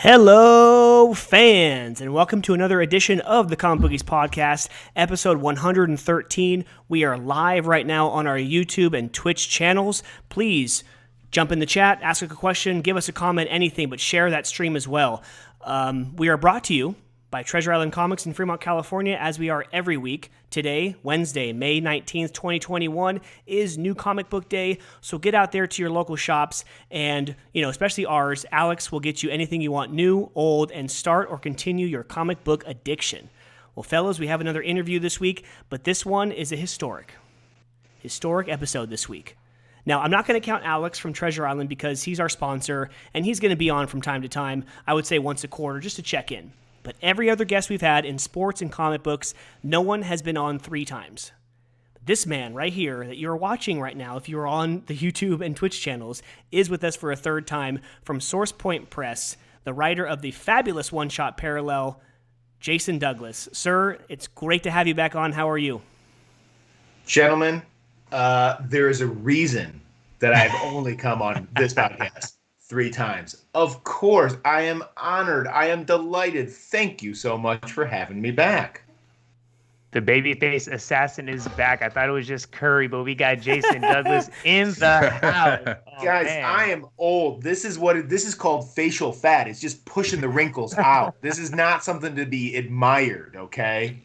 Hello, fans, and welcome to another edition of the Comic Bookies podcast, episode 113. We are live right now on our YouTube and Twitch channels. Please jump in the chat, ask a question, give us a comment, anything, but share that stream as well. We are brought to you by Treasure Island Comics in Fremont, California, as we are every week. Today, Wednesday, May 19th, 2021, is New Comic Book Day, so get out there to your local shops, and, especially ours, Alex will get you anything you want new, old, and start or continue your comic book addiction. Well, fellas, we have another interview this week, but this one is a historic episode this week. Now, I'm not going to count Alex from Treasure Island because he's our sponsor, and he's going to be on from time to time, I would say once a quarter, just to check in. But every other guest we've had in sports and comic books, no one has been on 3 times. This man right here that you're watching right now, if you're on the YouTube and Twitch channels, is with us for a 3rd time from Source Point Press, the writer of the fabulous one-shot Parallel, Jason Douglas. Sir, it's great to have you back on. How are you? Gentlemen, there is a reason that I've only come on this podcast 3 times. Of course, I am honored. I am delighted. Thank you so much for having me back. The babyface assassin is back. I thought it was just Curry, but we got Jason Douglas in the house. Oh, guys, man. I am old. This is called facial fat. It's just pushing the wrinkles out. This is not something to be admired, okay?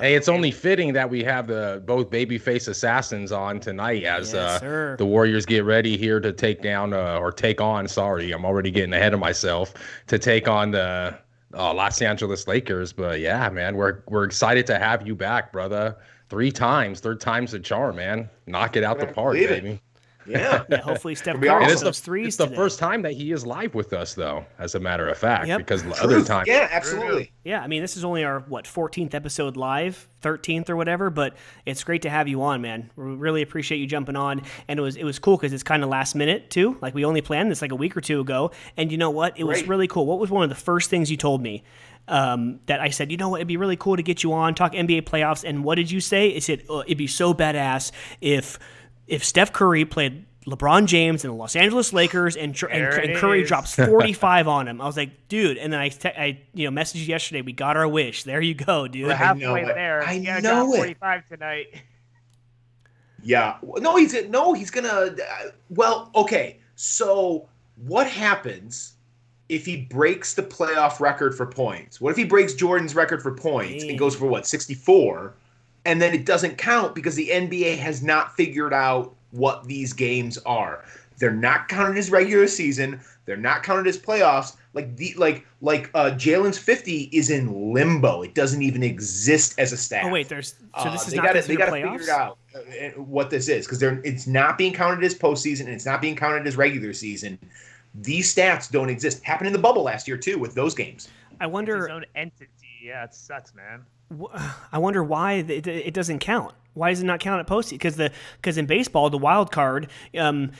Hey, it's only fitting that we have both babyface assassins on tonight as the Warriors get ready here to take on. Sorry, I'm already getting ahead of myself, to take on the Los Angeles Lakers. But yeah, man, we're excited to have you back, brother. 3 times, 3rd time's the charm, man. Knock it out the park, baby. Yeah. Hopefully Steph Curry hits those threes It's the today. first time that he is live with us, though, as a matter of fact, because Truth. other times... Yeah, absolutely. Yeah, I mean, this is only our, 14th episode live, 13th or whatever, but it's great to have you on, man. We really appreciate you jumping on, and it was cool because it's kind of last minute, too. Like, we only planned this like a week or 2 ago, and you know what? It was really cool. What was one of the first things you told me? That I said, you know what, it'd be really cool to get you on, talk NBA playoffs, and what did you say? I said, it'd be so badass if Steph Curry played LeBron James and the Los Angeles Lakers, and Curry drops 45 on him. I was like, dude, and then I messaged you yesterday. We got our wish. There you go, dude. We're halfway there. I You gotta know drop it. 45 tonight. Yeah. No, he's gonna. Well, okay. So what happens if he breaks the playoff record for points? What if he breaks Jordan's record for points and goes for 64, and then it doesn't count because the NBA has not figured out what these games are? They're not counted as regular season. They're not counted as playoffs. Jalen's 50 is in limbo. It doesn't even exist as a stat. Oh wait, so this is they not gotta considered playoffs? figure it out what this is, because it's not being counted as postseason and it's not being counted as regular season. These stats don't exist. Happened in the bubble last year too with those games. I wonder. It's his own entity. Yeah, it sucks, man. I wonder why it doesn't count. Why does it not count at postseason? Because in baseball, the wild card, when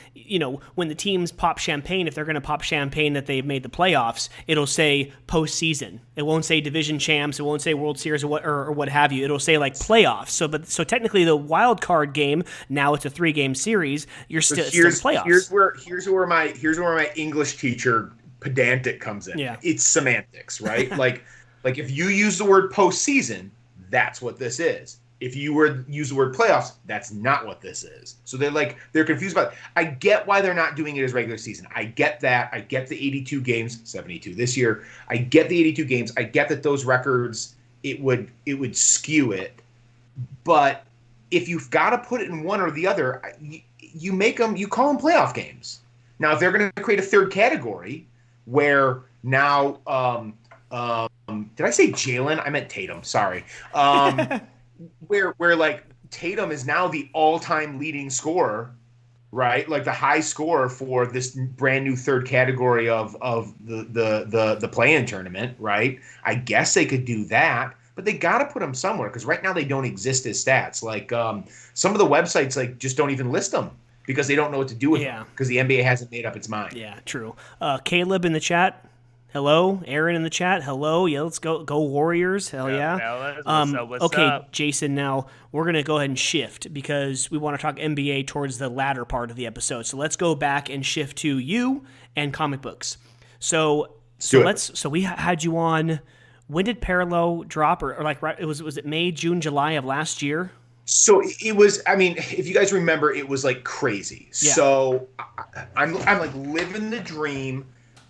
the teams pop champagne, if they're going to pop champagne that they've made the playoffs, it'll say postseason. It won't say division champs. It won't say World Series or what have you. It'll say like playoffs. So technically, the wild card game, now it's a 3-game series. You're still playoffs. Here's where my English teacher pedantic comes in. Yeah. It's semantics, right? like if you use the word postseason, that's what this is. If you use the word playoffs, that's not what this is. So they're confused about it. I get why they're not doing it as regular season. I get that. I get the 82 games, 72 this year. I get the 82 games. I get that those records, it would skew it. But if you've got to put it in one or the other, you call them playoff games. Now, if they're going to create a 3rd category where now, did I say Jalen? I meant Tatum. Sorry. Where like Tatum is now the all-time leading scorer, right? Like the high scorer for this brand new 3rd category of the play-in tournament, right? I guess they could do that, but they got to put them somewhere because right now they don't exist as stats. Like some of the websites just don't even list them because they don't know what to do with them because the NBA hasn't made up its mind. Yeah, true. Caleb in the chat. Hello, Aaron in the chat. Hello, yeah, let's go Warriors. Hell yeah. What's up? Jason. Now we're gonna go ahead and shift because we want to talk NBA towards the latter part of the episode. So let's go back and shift to you and comic books. So we had you on. When did Parallel drop, or like right? Was it May, June, July of last year? So it was. I mean, if you guys remember, it was like crazy. Yeah. So I'm like living the dream,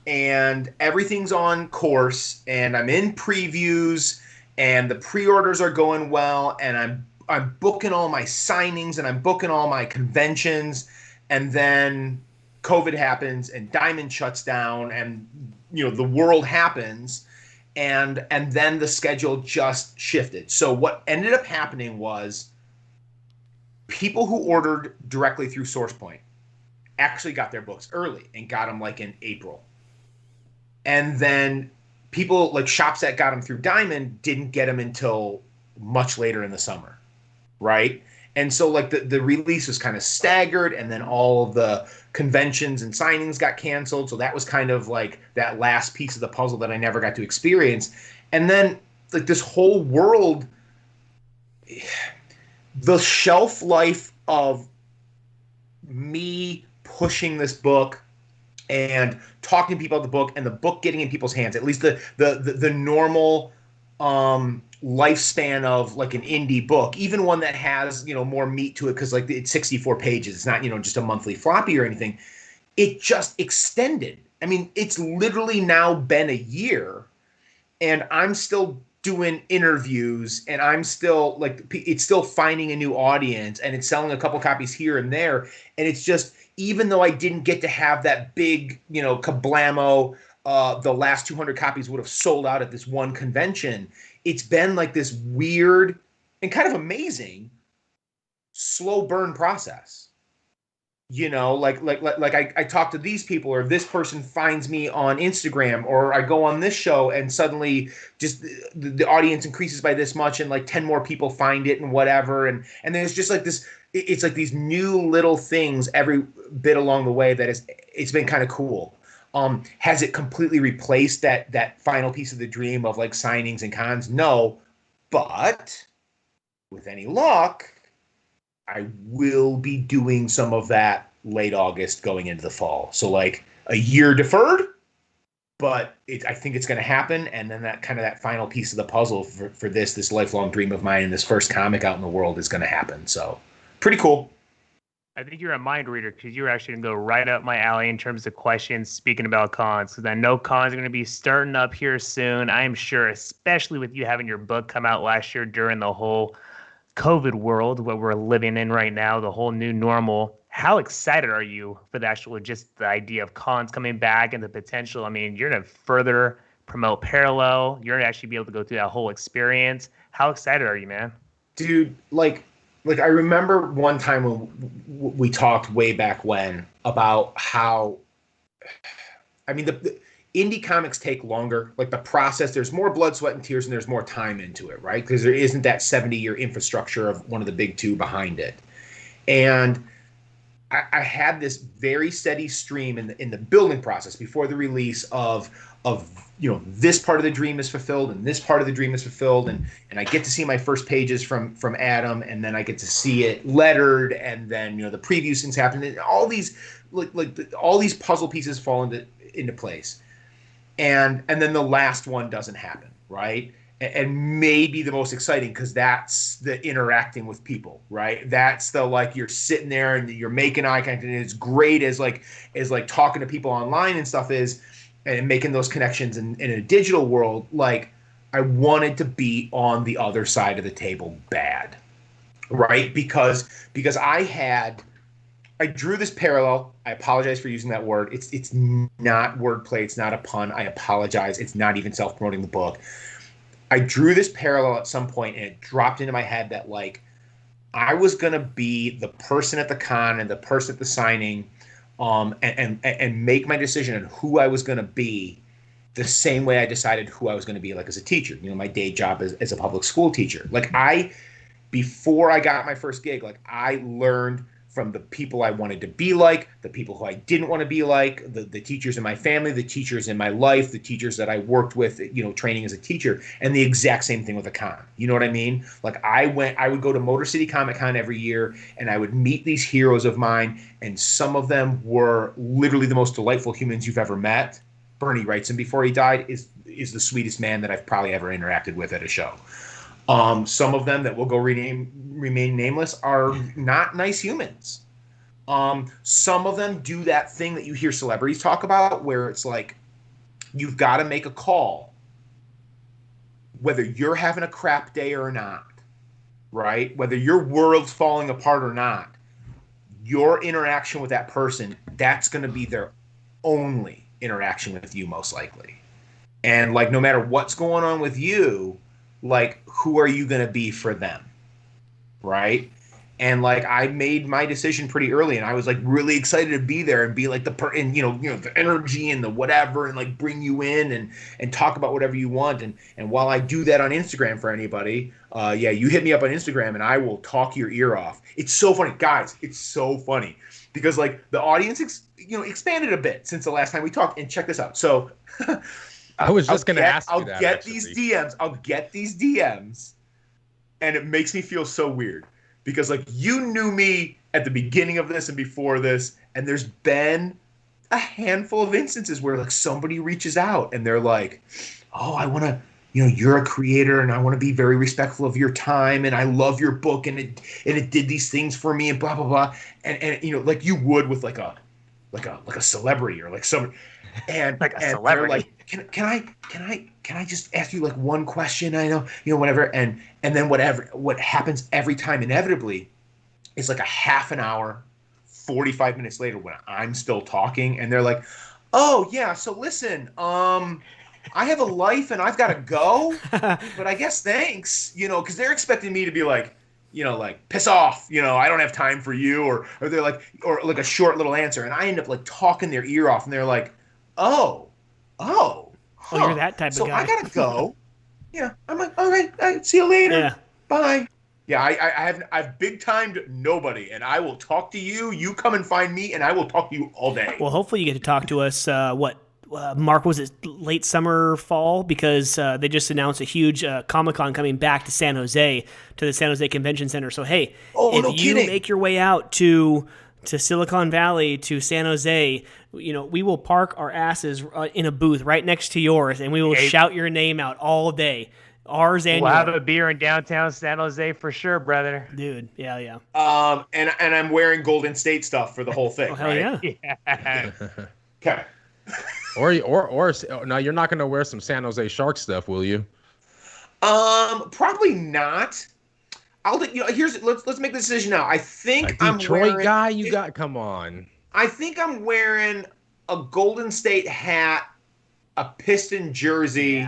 and everything's on course, and I'm in previews, and the pre-orders are going well, and I'm booking all my signings, and I'm booking all my conventions, and then COVID happens, and Diamond shuts down, and the world happens. And then the schedule just shifted. So what ended up happening was people who ordered directly through SourcePoint actually got their books early and got them like in April. And then people like shops that got them through Diamond didn't get them until much later in the summer, right? And so like the release was kind of staggered, and then all of the conventions and signings got canceled. So that was kind of like that last piece of the puzzle that I never got to experience. And then like this whole world, the shelf life of me pushing this book and talking to people about the book, and the book getting in people's hands, at least the normal lifespan of like an indie book, even one that has more meat to it because like it's 64 pages, it's not just a monthly floppy or anything. It just extended. I mean, it's literally now been a year, and I'm still doing interviews, and I'm still like, it's still finding a new audience, and it's selling a couple copies here and there. And it's just, even though I didn't get to have that big kablamo, the last 200 copies would have sold out at this one convention, it's been like this weird and kind of amazing slow burn process. I talk to these people, or this person finds me on Instagram, or I go on this show, and suddenly just the audience increases by this much, and like 10 more people find it and whatever. And there's just like this, it's like these new little things every bit along the way that it's been kind of cool. Has it completely replaced that final piece of the dream of like signings and cons? No, but with any luck, I will be doing some of that late August going into the fall. So like a year deferred, but I think it's going to happen. And then that final piece of the puzzle for this lifelong dream of mine and this first comic out in the world is going to happen. So pretty cool. I think you're a mind reader, because you're actually going to go right up my alley in terms of questions speaking about cons, because I know cons are going to be starting up here soon. I'm sure, especially with you having your book come out last year during the whole COVID world, what we're living in right now, the whole new normal. How excited are you for just the idea of cons coming back and the potential? I mean, you're going to further promote Parallel. You're going to actually be able to go through that whole experience. How excited are you, man? Dude, like I remember one time when we talked way back when about how, I mean, the indie comics take longer. Like the process, there's more blood, sweat, and tears, and there's more time into it, right? Because there isn't that 70-year infrastructure of one of the big two behind it. And I had this very steady stream in the building process before the release of this part of the dream is fulfilled, and this part of the dream is fulfilled, and I get to see my first pages from Adam, and then I get to see it lettered, and then the preview things happen, and all these all these puzzle pieces fall into place, and then the last one doesn't happen, right? And maybe the most exciting, because that's the interacting with people, right? That's the like you're sitting there and you're making eye contact, and it's great as talking to people online and stuff is, and making those connections in a digital world. Like I wanted to be on the other side of the table bad, right? Because I drew this parallel. I apologize for using that word. It's not wordplay. It's not a pun. I apologize. It's not even self-promoting the book. I drew this parallel at some point, and it dropped into my head that like I was gonna be the person at the con and the person at the signing, and make my decision on who I was gonna be the same way I decided who I was gonna be like as a teacher. My day job as a public school teacher. Like before I got my first gig, like I learned from the people I wanted to be like, the people who I didn't want to be like, the teachers in my family, the teachers in my life, the teachers that I worked with, training as a teacher, and the exact same thing with a con. You know what I mean? Like I would go to Motor City Comic Con every year, and I would meet these heroes of mine, and some of them were literally the most delightful humans you've ever met. Bernie writes him before he died, is the sweetest man that I've probably ever interacted with at a show. Some of them that will go remain nameless are not nice humans. Some of them do that thing that you hear celebrities talk about, where it's like, you've got to make a call, whether you're having a crap day or not, right? Whether your world's falling apart or not, your interaction with that person, that's going to be their only interaction with you, most likely. And like, no matter what's going on with you, like, who are you going to be for them, right? And like, I made my decision pretty early, and I was like really excited to be there and be like and you know the energy and the whatever, and like bring you in and talk about whatever you want. And while I do that on Instagram for anybody, yeah, you hit me up on Instagram and I will talk your ear off. It's so funny, guys. It's so funny because like the audience, expanded a bit since the last time we talked. And check this out. So I was just going to ask you that. I'll get these DMs, and it makes me feel so weird. Because, like, you knew me at the beginning of this and before this, and there's been a handful of instances where, like, somebody reaches out and they're like, oh, I want to, you're a creator and I want to be very respectful of your time and I love your book and it did these things for me and blah, blah, blah. And like you would with, like a celebrity or, like, somebody. And, like a and celebrity. they're like, can I just ask you like one question? I know, whatever. And then what happens every time inevitably is like a half an hour, 45 minutes later when I'm still talking and they're like, oh yeah, so listen, I have a life and I've got to go, but I guess thanks, because they're expecting me to be like, like piss off, I don't have time for you, or they're like, or like a short little answer. And I end up like talking their ear off and they're like, oh, you're that type of guy. So I gotta go. Yeah, I'm like, all right, see you later. Yeah. Bye. Yeah, I've big timed nobody, and I will talk to you. You come and find me, and I will talk to you all day. Well, hopefully you get to talk to us. Mark, was it late summer, fall? Because they just announced a huge Comic-Con coming back to San Jose, to the San Jose Convention Center. So hey, if you make your way out to Silicon Valley, to San Jose, we will park our asses in a booth right next to yours, and we will shout your name out all day. Ours and we'll have a beer in downtown San Jose for sure, brother. Dude, yeah. And I'm wearing Golden State stuff for the whole thing. Oh, hell right? Yeah. Okay. Or no, you're not going to wear some San Jose Shark stuff, will you? Probably not. I'll let's make the decision now. I think a Detroit guy. You got come on. I think I'm wearing a Golden State hat, a Piston jersey,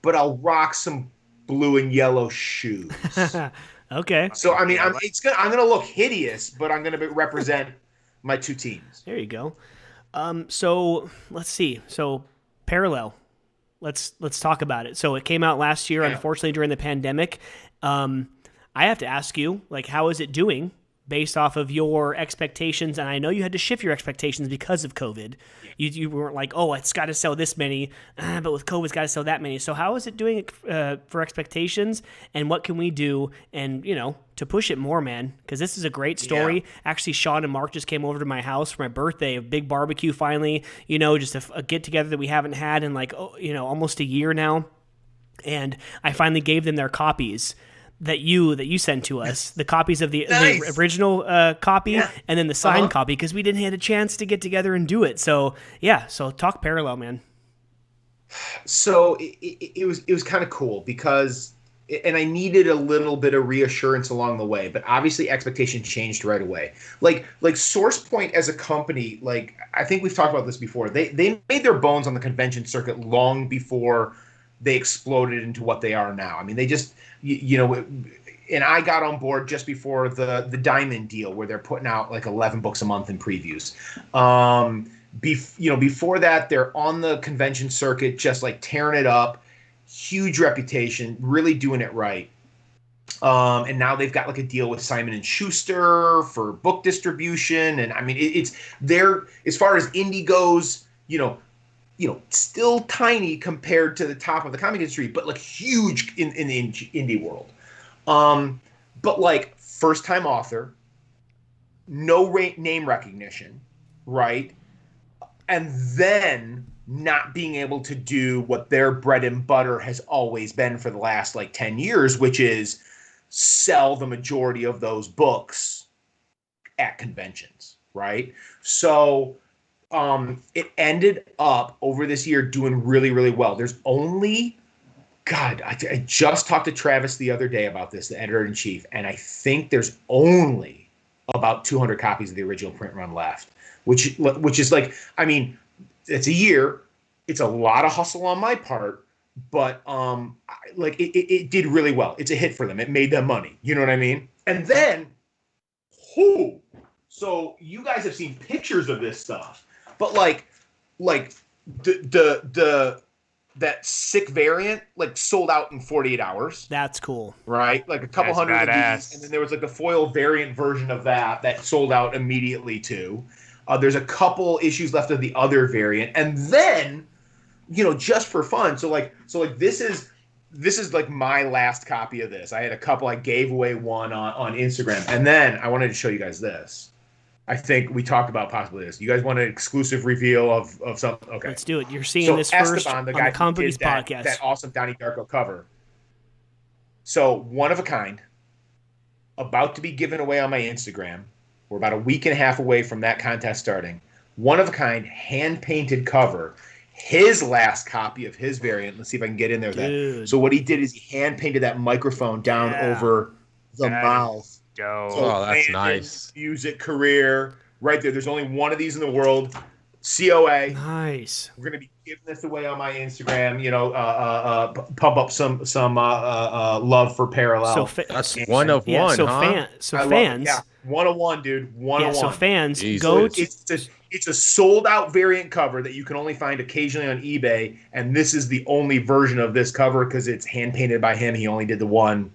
but I'll rock some blue and yellow shoes. Okay. So I mean, I'm gonna look hideous, but I'm gonna represent my two teams. There you go. So let's see. So Parallel. Let's talk about it. So it came out last year, unfortunately, during the pandemic. I have to ask you, like, how is it doing based off of your expectations? And I know you had to shift your expectations because of COVID. You weren't like, oh, it's got to sell this many, but with COVID, it's got to sell that many. So how is it doing for expectations, and what can we do and, to push it more, man? Because this is a great story. Yeah. Actually, Sean and Mark just came over to my house for my birthday, a big barbecue finally, just a get-together that we haven't had in like, almost a year now. And I finally gave them their copies that you sent to us, the copies of the original copy, and then the signed copy, because we didn't have a chance to get together and do it. So so talk Parallel, man. So it was kind of cool because, and I needed a little bit of reassurance along the way, but obviously expectations changed right away. Like SourcePoint as a company, like I think we've talked about this before. They made their bones on the convention circuit long before they exploded into what they are now. I mean, they just, and I got on board just before the Diamond deal, where they're putting out like 11 books a month in previews. Before that, they're on the convention circuit, just like tearing it up, huge reputation, really doing it right. And now they've got like a deal with Simon & Schuster for book distribution. And I mean, it's there as far as indie goes, still tiny compared to the top of the comic industry, but like huge in the indie world. But like first time author, no name recognition, right? And then not being able to do what their bread and butter has always been for the last like 10 years, which is sell the majority of those books at conventions, right? So it ended up over this year doing really, really well. There's only, God, I just talked to Travis the other day about this, the editor-in-chief, and I think there's only about 200 copies of the original print run left, which is like, I mean, it's a year. It's a lot of hustle on my part, but it did really well. It's a hit for them. It made them money. You know what I mean? And then, so you guys have seen pictures of this stuff, but like that sick variant like sold out in 48 hours. That's cool. Right? Like a couple hundred of these. And then there was like a foil variant version of that sold out immediately too. There's a couple issues left of the other variant. And then, just for fun. So this is like my last copy of this. I had a couple, I gave away one on Instagram. And then I wanted to show you guys this. I think we talked about possibly this. You guys want an exclusive reveal of something? Okay. Let's do it. You're seeing this first Esteban, the on guy the Comic Bookies that, podcast. That awesome Donnie Darko cover. So one of a kind, about to be given away on my Instagram. We're about a week and a half away from that contest starting. One of a kind, hand-painted cover. His last copy of his variant. Let's see if I can get in there. That. So what he did is he hand-painted that microphone down over the mouth. So that's nice. Music career right there. There's only one of these in the world. COA. Nice. We're gonna be giving this away on my Instagram. Pump up some love for Parallel. So that's one of one. So huh? Fans. Yeah, 101, dude. 101. So fans Jesus. go to. It's a sold out variant cover that you can only find occasionally on eBay, and this is the only version of this cover because it's hand painted by him. He only did the one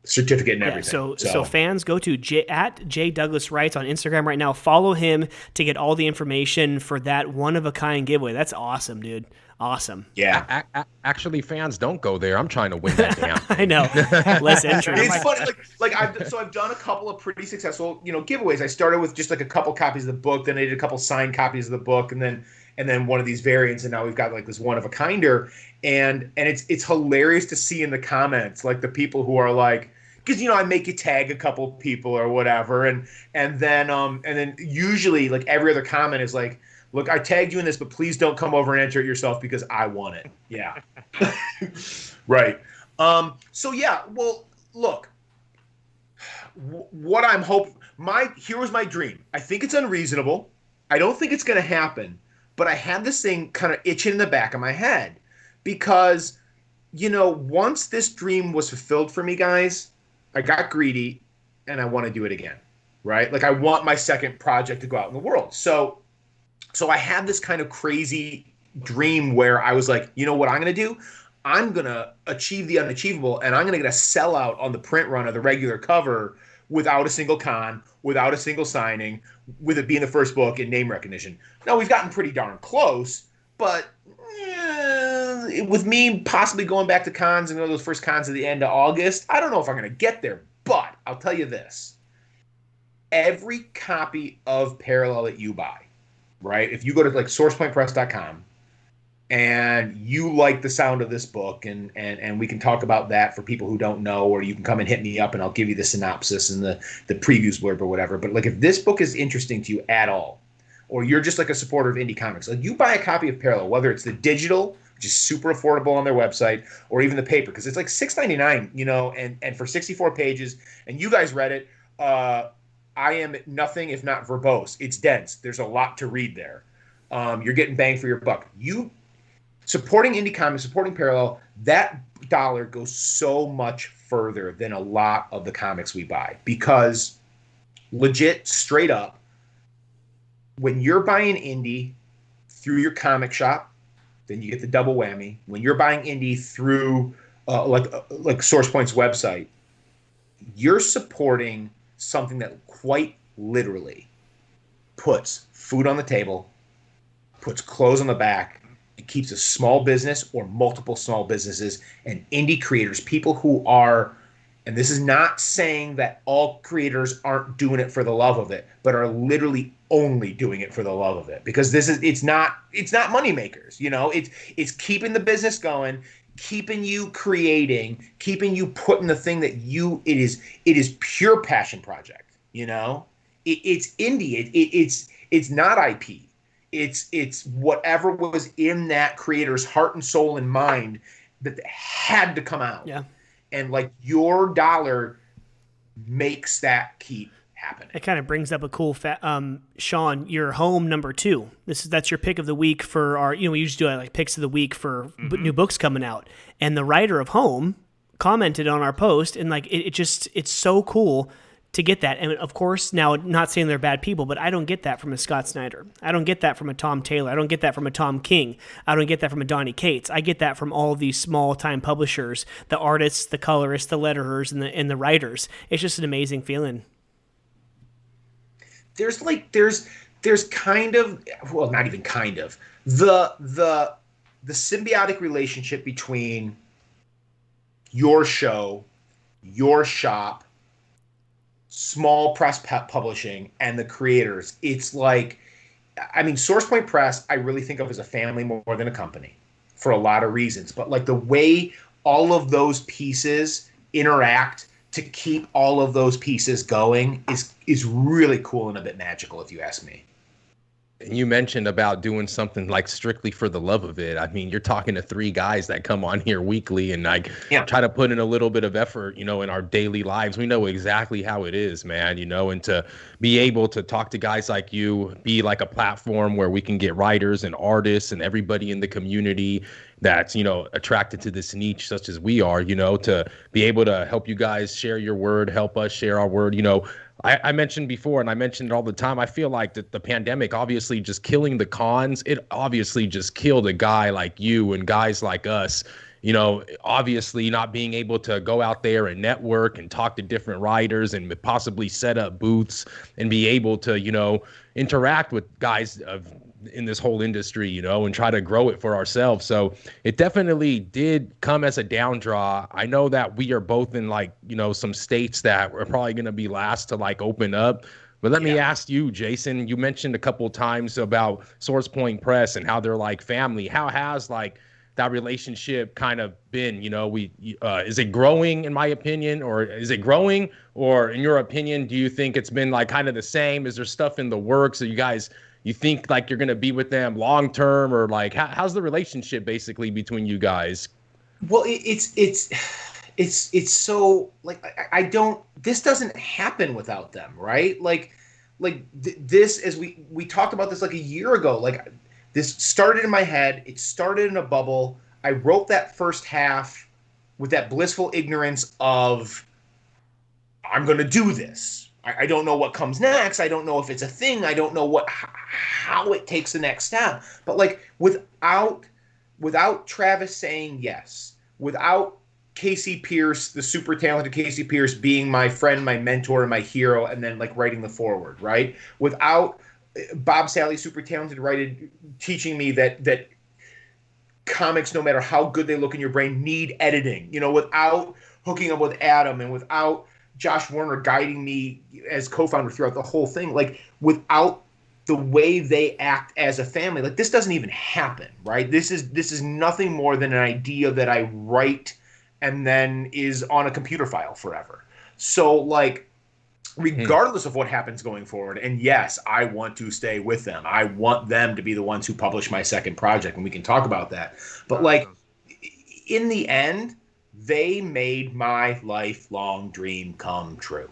certificate and everything. So fans go to at J Douglas Writes on Instagram right now. Follow him to get all the information for that one of a kind giveaway. That's awesome, dude. Awesome. Yeah. Actually, fans, don't go there. I'm trying to win that damn thing. I know. Less entry. It's funny. I've done a couple of pretty successful giveaways. I started with just like a couple copies of the book, then I did a couple signed copies of the book, and then one of these variants, and now we've got like this one of a kinder, and it's hilarious to see in the comments like the people who are like, because I make you tag a couple people or whatever, and then usually like every other comment is like, look, I tagged you in this, but please don't come over and enter it yourself because I want it. Yeah. Right. So yeah, well, look, what I'm hoping, here was my dream. I think it's unreasonable. I don't think it's going to happen, but I had this thing kind of itching in the back of my head because, once this dream was fulfilled for me, guys, I got greedy and I want to do it again, right? Like I want my second project to go out in the world. So I had this kind of crazy dream where I was like, you know what I'm going to do? I'm going to achieve the unachievable, and I'm going to get a sellout on the print run of the regular cover without a single con, without a single signing, with it being the first book and name recognition. Now, we've gotten pretty darn close, but with me possibly going back to cons and those first cons at the end of August, I don't know if I'm going to get there, but I'll tell you this. Every copy of Parallel that you buy, right? If you go to like sourcepointpress.com and you like the sound of this book, and we can talk about that for people who don't know, or you can come and hit me up and I'll give you the synopsis and the previews blurb or whatever. But like if this book is interesting to you at all, or you're just like a supporter of indie comics, like you buy a copy of Parallel, whether it's the digital, which is super affordable on their website, or even the paper, because it's like $6.99, and for 64 pages, and you guys read it, I am nothing if not verbose. It's dense. There's a lot to read there. You're getting bang for your buck. You supporting indie comics, supporting Parallel, that dollar goes so much further than a lot of the comics we buy, because legit, straight up, when you're buying indie through your comic shop, then you get the double whammy. When you're buying indie through like SourcePoint's website, you're supporting something that quite literally puts food on the table, puts clothes on the back, and keeps a small business or multiple small businesses and indie creators, people who are, and this is not saying that all creators aren't doing it for the love of it, but are literally only doing it for the love of it, because it's not money makers. It's keeping the business going, keeping you creating, keeping you putting the thing that it is pure passion project. It's indie. It's not IP. It's whatever was in that creator's heart and soul and mind that had to come out. Yeah. And like your dollar makes that keep happening. It kind of brings up a cool Sean, your home number 2. That's your pick of the week for our, we usually do like picks of the week for new books coming out. And the writer of Home commented on our post, and like it's so cool to get that. And of course, now, not saying they're bad people, but I don't get that from a Scott Snyder. I don't get that from a Tom Taylor. I don't get that from a Tom King. I don't get that from a Donny Cates. I get that from all of these small-time publishers, the artists, the colorists, the letterers, and the writers. It's just an amazing feeling. There's kind of, well, not even kind of, the symbiotic relationship between your show, your shop, small press publishing, and the creators. It's like, Source Point Press, I really think of as a family more than a company for a lot of reasons. But like the way all of those pieces interact to keep all of those pieces going is really cool and a bit magical, if you ask me. And you mentioned about doing something like strictly for the love of it. You're talking to 3 guys that come on here weekly and try to put in a little bit of effort, in our daily lives. We know exactly how it is, man, and to be able to talk to guys like you, be like a platform where we can get writers and artists and everybody in the community that's, attracted to this niche such as we are, to be able to help you guys share your word, help us share our word. I mentioned before, and I mentioned it all the time, I feel like the pandemic obviously just killing the cons. It obviously just killed a guy like you and guys like us, obviously not being able to go out there and network and talk to different writers and possibly set up booths and be able to, interact with guys in this whole industry, and try to grow it for ourselves. So it definitely did come as a down draw. I know that we are both in some states that we're probably going to be last to open up. But let me ask you, Jason, you mentioned a couple of times about Source Point Press and how they're like family. How has that relationship kind of been? Is it growing, in my opinion, or is it growing? Or in your opinion, do you think it's been kind of the same? Is there stuff in the works? Are you think you're going to be with them long term, or how's the relationship basically between you guys? Well, it's so this doesn't happen without them, right? This, as we talked about this a year ago, this started in my head. It started in a bubble. I wrote that first half with that blissful ignorance of, I'm going to do this. I don't know what comes next. I don't know if it's a thing. I don't know how it takes the next step. But without Travis saying yes, without Casey Pierce, the super talented Casey Pierce, being my friend, my mentor, and my hero, and then writing the foreword, right? Without Bob Sally, super talented writer, teaching me that comics, no matter how good they look in your brain, need editing. Without hooking up with Adam, and without Josh Warner guiding me as co-founder throughout the whole thing, without the way they act as a family, this doesn't even happen, right? This is nothing more than an idea that I write and then is on a computer file forever. So regardless of what happens going forward, and yes, I want to stay with them. I want them to be the ones who publish my second project, and we can talk about that. But in the end, they made my lifelong dream come true.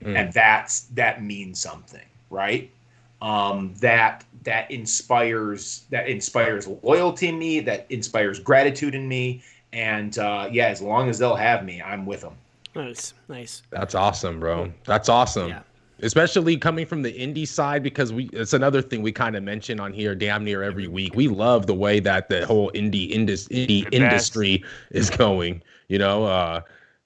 And that means something, right? That inspires loyalty in me, that inspires gratitude in me. And as long as they'll have me, I'm with them. Nice. That's awesome, bro. That's awesome. Yeah. Especially coming from the indie side, because it's another thing we kind of mention on here damn near every week. We love the way that the whole indie industry is going.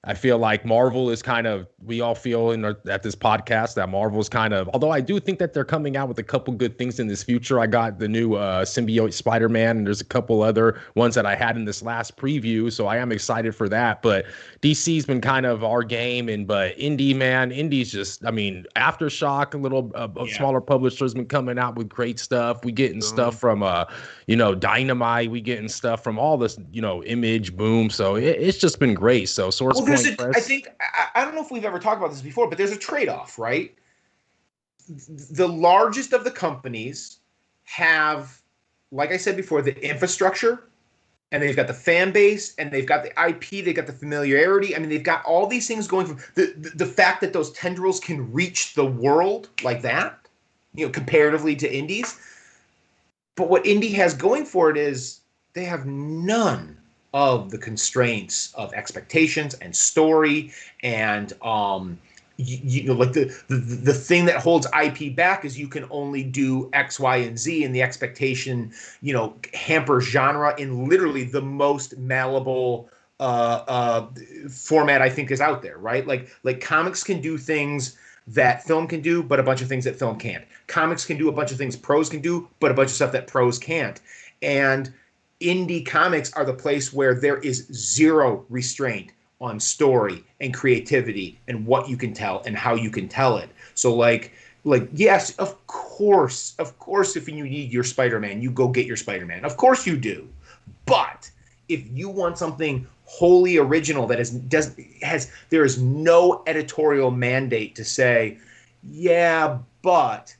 I feel like Marvel is kind of, we all feel at this podcast that Marvel is kind of, although I do think that they're coming out with a couple good things in this future. I got the new symbiote Spider-Man, and there's a couple other ones that I had in this last preview, so I am excited for that. But DC's been kind of our game, but Indie's just, I mean, Aftershock, a little smaller publishers been coming out with great stuff. We getting stuff from Dynamite, we getting stuff from all this, Image, Boom. So it's just been great. So Source Point Press. I think I don't know if we've ever talked about this before, but there's a trade-off, right? The largest of the companies have, like I said before, the infrastructure, and they've got the fan base, and they've got the IP, they've got the familiarity. I mean, they've got all these things going from the fact that those tendrils can reach the world like that, comparatively to indies. But what indie has going for it is they have none of the constraints of expectations and story and like the thing that holds IP back is you can only do X, Y, and Z, and the expectation hampers genre in literally the most malleable format I think is out there, right? Like comics can do things that film can do, but a bunch of things that film can't. Comics can do a bunch of things pros can do, but a bunch of stuff that pros can't. And indie comics are the place where there is zero restraint on story and creativity and what you can tell and how you can tell it. So like yes, of course, if you need your Spider-Man, you go get your Spider-Man. Of course you do. But if you want something wholly original that there is no editorial mandate to say, yeah, but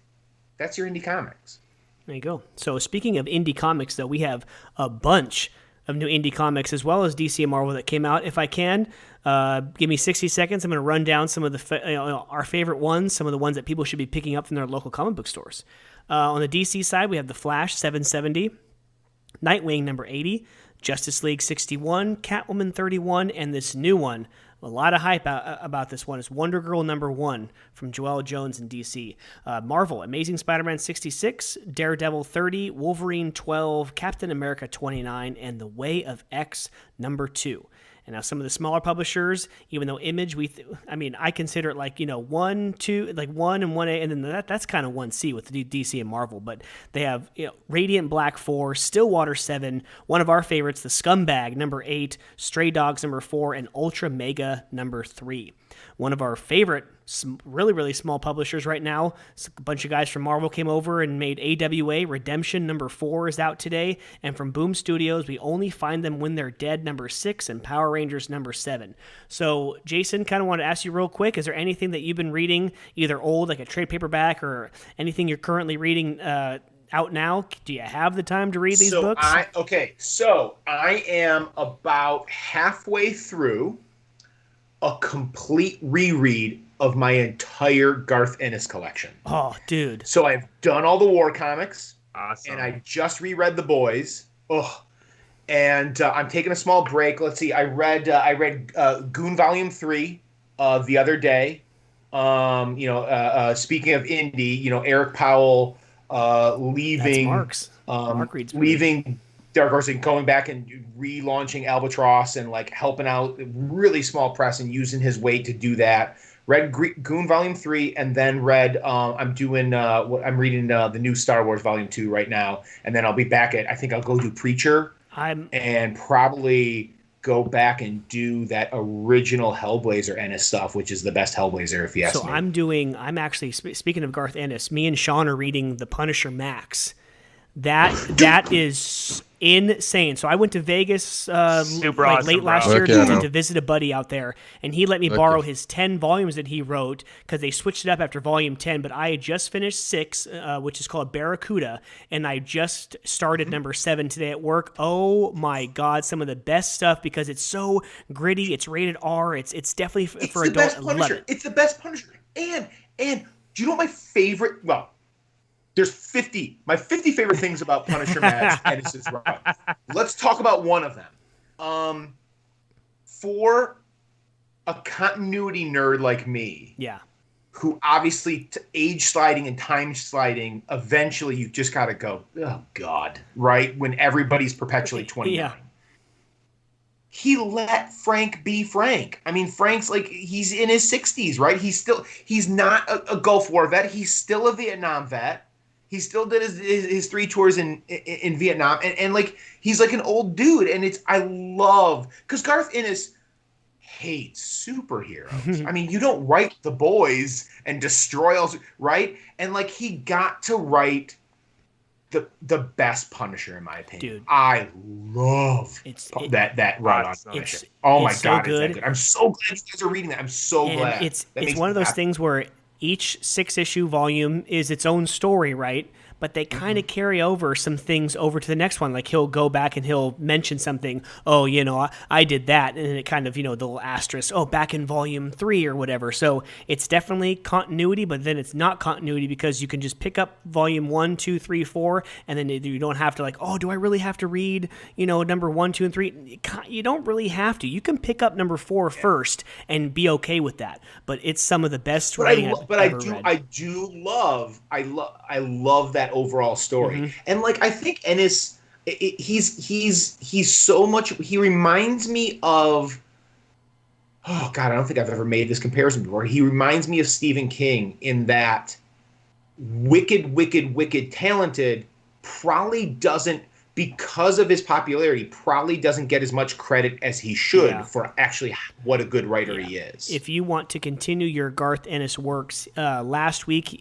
that's your indie comics. There you go. So speaking of indie comics, though, we have a bunch of new indie comics as well as DC and Marvel that came out. If I can, give me 60 seconds. I'm going to run down some of the our favorite ones, some of the ones that people should be picking up from their local comic book stores. On the DC side, we have The Flash 770, Nightwing number 80, Justice League 61, Catwoman 31, and this new one. A lot of hype about this one. Is Wonder Girl number 1 from Joelle Jones in DC. Marvel, Amazing Spider-Man 66, Daredevil 30, Wolverine 12, Captain America 29, and The Way of X number 2. And now some of the smaller publishers, even though Image, I consider it like, 1, 2, like 1 and 1A, and then that's kind of 1C with the DC and Marvel. But they have, Radiant Black 4, Stillwater 7, one of our favorites, The Scumbag number 8, Stray Dogs number 4, and Ultra Mega number 3. One of our favorite, really, really small publishers right now. A bunch of guys from Marvel came over and made AWA. Redemption number 4 is out today. And from Boom Studios, We Only Find Them When They're Dead number 6 and Power Rangers number 7. So, Jason, kind of want to ask you real quick, is there anything that you've been reading, either old, like a trade paperback, or anything you're currently reading out now? Do you have the time to read these books? So I am about halfway through a complete reread of my entire Garth Ennis collection. Oh, dude. So I've done all the war comics. Awesome. And I just reread The Boys. And I'm taking a small break. Let's see. I read Goon Volume 3 the other day. Speaking of indie, Eric Powell leaving. That's Mark's. Mark reads leaving Dark Horse and going back and relaunching Albatross and helping out really small press and using his weight to do that. Read Goon Volume 3 and then read I'm reading the new Star Wars Volume 2 right now, and then I'll be back I think I'll go do Preacher and probably go back and do that original Hellblazer Ennis stuff, which is the best Hellblazer if you ask me. I'm actually speaking of Garth Ennis, me and Sean are reading The Punisher Max. That is insane. So I went to Vegas late last year to visit a buddy out there, and he let me borrow his 10 volumes that he wrote because they switched it up after volume 10. But I had just finished 6, which is called Barracuda, and I just started number 7 today at work. Oh my God, some of the best stuff because it's so gritty. It's rated R. It's definitely for adults. It's the best Punisher. And do you know what my favorite? Well, there's 50. My 50 favorite things about Punisher Max Ennis's run. Let's talk about one of them. For a continuity nerd like me, who obviously age sliding and time sliding, eventually you just got to go, oh God, right? When everybody's perpetually 29. he let Frank be Frank. I mean, Frank's like, he's in his 60s, right? He's not a Gulf War vet. He's still a Vietnam vet. He still did his 3 tours in Vietnam. And like, he's like an old dude. And I love, because Garth Ennis hates superheroes. I mean, you don't write The Boys and destroy all, right? And like, he got to write the best Punisher, in my opinion. Dude, I love that run on Punisher. Oh my God, is that good? I'm so glad you guys are reading that. I'm so glad. It's one of those things where each 6-issue volume is its own story, right? But they kind of carry over some things over to the next one. Like he'll go back and he'll mention something. Oh, I did that. And then it kind of, the little asterisk, back in volume 3 or whatever. So it's definitely continuity, but then it's not continuity because you can just pick up volume 1, 2, 3, 4. And then you don't have to like, do I really have to read, number 1, 2, and 3? You don't really have to. You can pick up number 4 first and be okay with that. But it's some of the best writing I've ever read. I love that overall story. And like, I think Ennis, he's so much, he reminds me of, oh God, I don't think I've ever made this comparison before. He reminds me of Stephen King in that wicked talented, probably doesn't, because of his popularity, probably doesn't get as much credit as he should for actually what a good writer he is. If you want to continue your Garth Ennis works, last week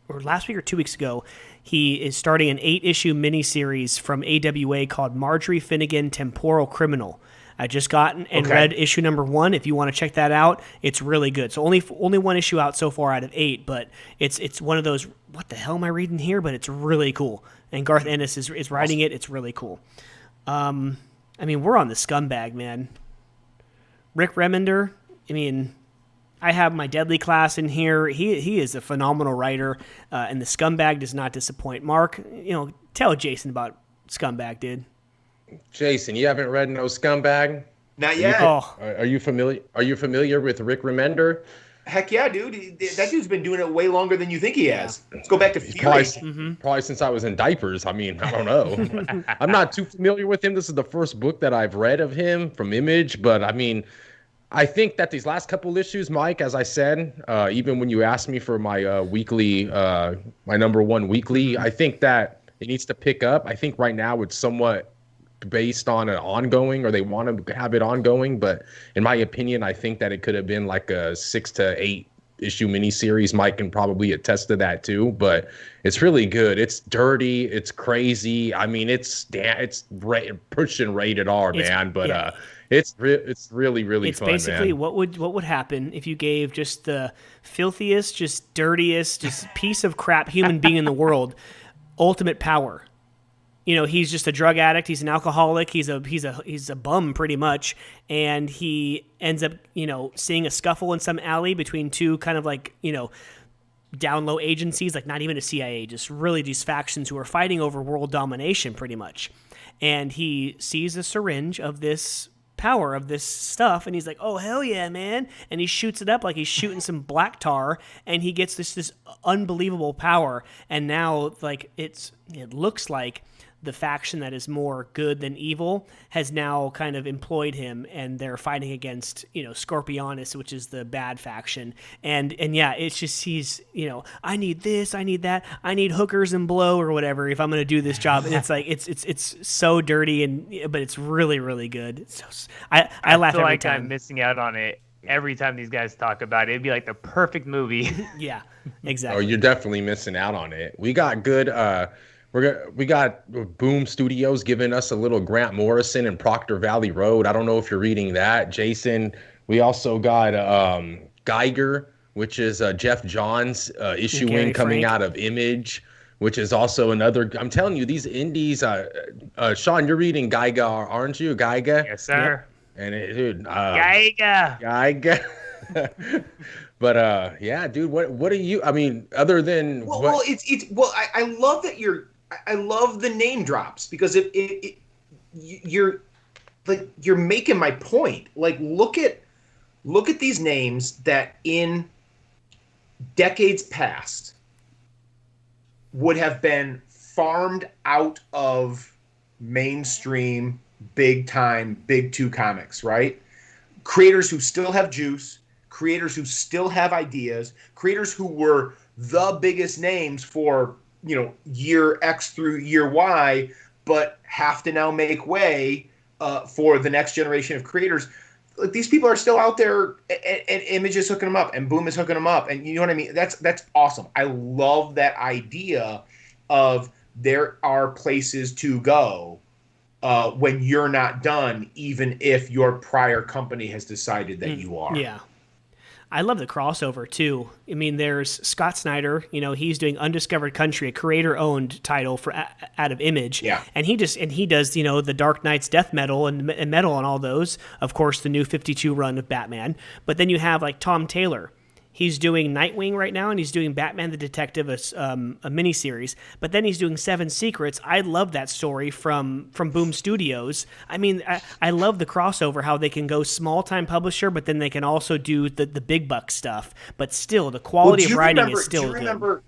or 2 weeks ago, he is starting an 8-issue miniseries from AWA called Marjorie Finnegan Temporal Criminal. I just got and read issue number 1. If you want to check that out, it's really good. So only 1 issue out so far out of 8, but it's one of those, what the hell am I reading here? But it's really cool. And Garth Ennis is writing it. It's really cool. I mean, we're on the scumbag, man. Rick Remender, I mean, I have my Deadly class in here. He is a phenomenal writer, and the Scumbag does not disappoint. Mark, tell Jason about Scumbag, dude. Jason, you haven't read no Scumbag? Not yet. Are you familiar? Are you familiar with Rick Remender? Heck yeah, dude. That dude's been doing it way longer than you think he has. Let's go back to Fury. Probably since I was in diapers. I mean, I don't know. I'm not too familiar with him. This is the first book that I've read of him from Image, but I mean, I think that these last couple issues, Mike, as I said, even when you asked me for my weekly, my number 1 weekly, I think that it needs to pick up. I think right now it's somewhat based on an ongoing, or they want to have it ongoing. But in my opinion, I think that it could have been like a 6 to 8 issue miniseries. Mike can probably attest to that too. But it's really good. It's dirty. It's crazy. I mean, it's pushing rated R, man. But it's really fun, It's basically man. what would happen if you gave just the filthiest, just dirtiest, just piece of crap human being in the world ultimate power. He's just a drug addict. He's an alcoholic. He's a bum pretty much, and he ends up seeing a scuffle in some alley between two kind of like down low agencies, like not even a CIA, just really these factions who are fighting over world domination pretty much. And he sees a syringe of this power, of this stuff, and he's like, oh hell yeah, man. And he shoots it up like he's shooting some black tar, and he gets this unbelievable power. And now like it looks like the faction that is more good than evil has now kind of employed him, and they're fighting against, Scorpionus, which is the bad faction. And yeah, it's just, he's, I need this, I need that, I need hookers and blow or whatever if I'm going to do this job. And it's like, it's so dirty, but it's really, really good. So I laugh feel every like time. I'm missing out on it. Every time these guys talk about it, it'd be like the perfect movie. Yeah, exactly. Oh, you're definitely missing out on it. We got good, we got Boom Studios giving us a little Grant Morrison and Proctor Valley Road. I don't know if you're reading that, Jason. We also got Geiger, which is Jeff Johns issuing coming out of Image, which is also another. I'm telling you, these indies. Sean, you're reading Geiger, aren't you? Geiger. Yes, sir. Yep. And dude, Geiger. But yeah, dude, what are you? I mean, other than I love that I love the name drops, because you're making my point. Like, look at these names that in decades past would have been farmed out of mainstream big time, big two comics, right? Creators who still have juice, creators who still have ideas, creators who were the biggest names for, year X through year Y, but have to now make way for the next generation of creators. Like, these people are still out there, and Image is hooking them up, and Boom is hooking them up, and you know what I mean? That's awesome. I love that idea of there are places to go when you're not done, even if your prior company has decided that you are. Yeah. I love the crossover too. I mean, there's Scott Snyder. He's doing Undiscovered Country, a creator-owned title out of Image. Yeah. And he does the Dark Knight's Death Metal and Metal and all those. Of course, the new 52 run of Batman. But then you have like Tom Taylor. He's doing Nightwing right now, and he's doing Batman the Detective, a miniseries. But then he's doing Seven Secrets. I love that story from Boom Studios. I mean, I love the crossover, how they can go small-time publisher, but then they can also do the big buck stuff. But still, the quality of writing is still good.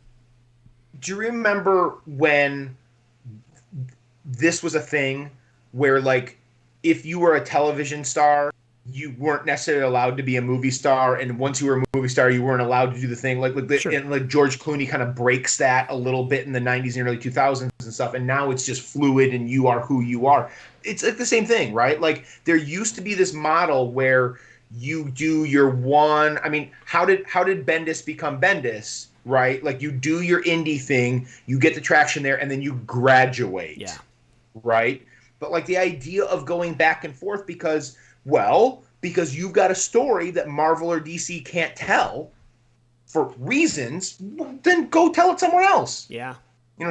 Do you remember when this was a thing where, like, if you were a television star, you weren't necessarily allowed to be a movie star, and once you were a movie star, you weren't allowed to do the thing. Sure. And like George Clooney kind of breaks that a little bit in the 90s and early 2000s and stuff, and now it's just fluid, and you are who you are. It's like the same thing, right? Like, there used to be this model where you do your one. I mean, how did Bendis become Bendis? Right? Like, you do your indie thing, you get the traction there, and then you graduate. Yeah. Right? But like the idea of going back and forth because you've got a story that Marvel or DC can't tell for reasons, then go tell it somewhere else. Yeah.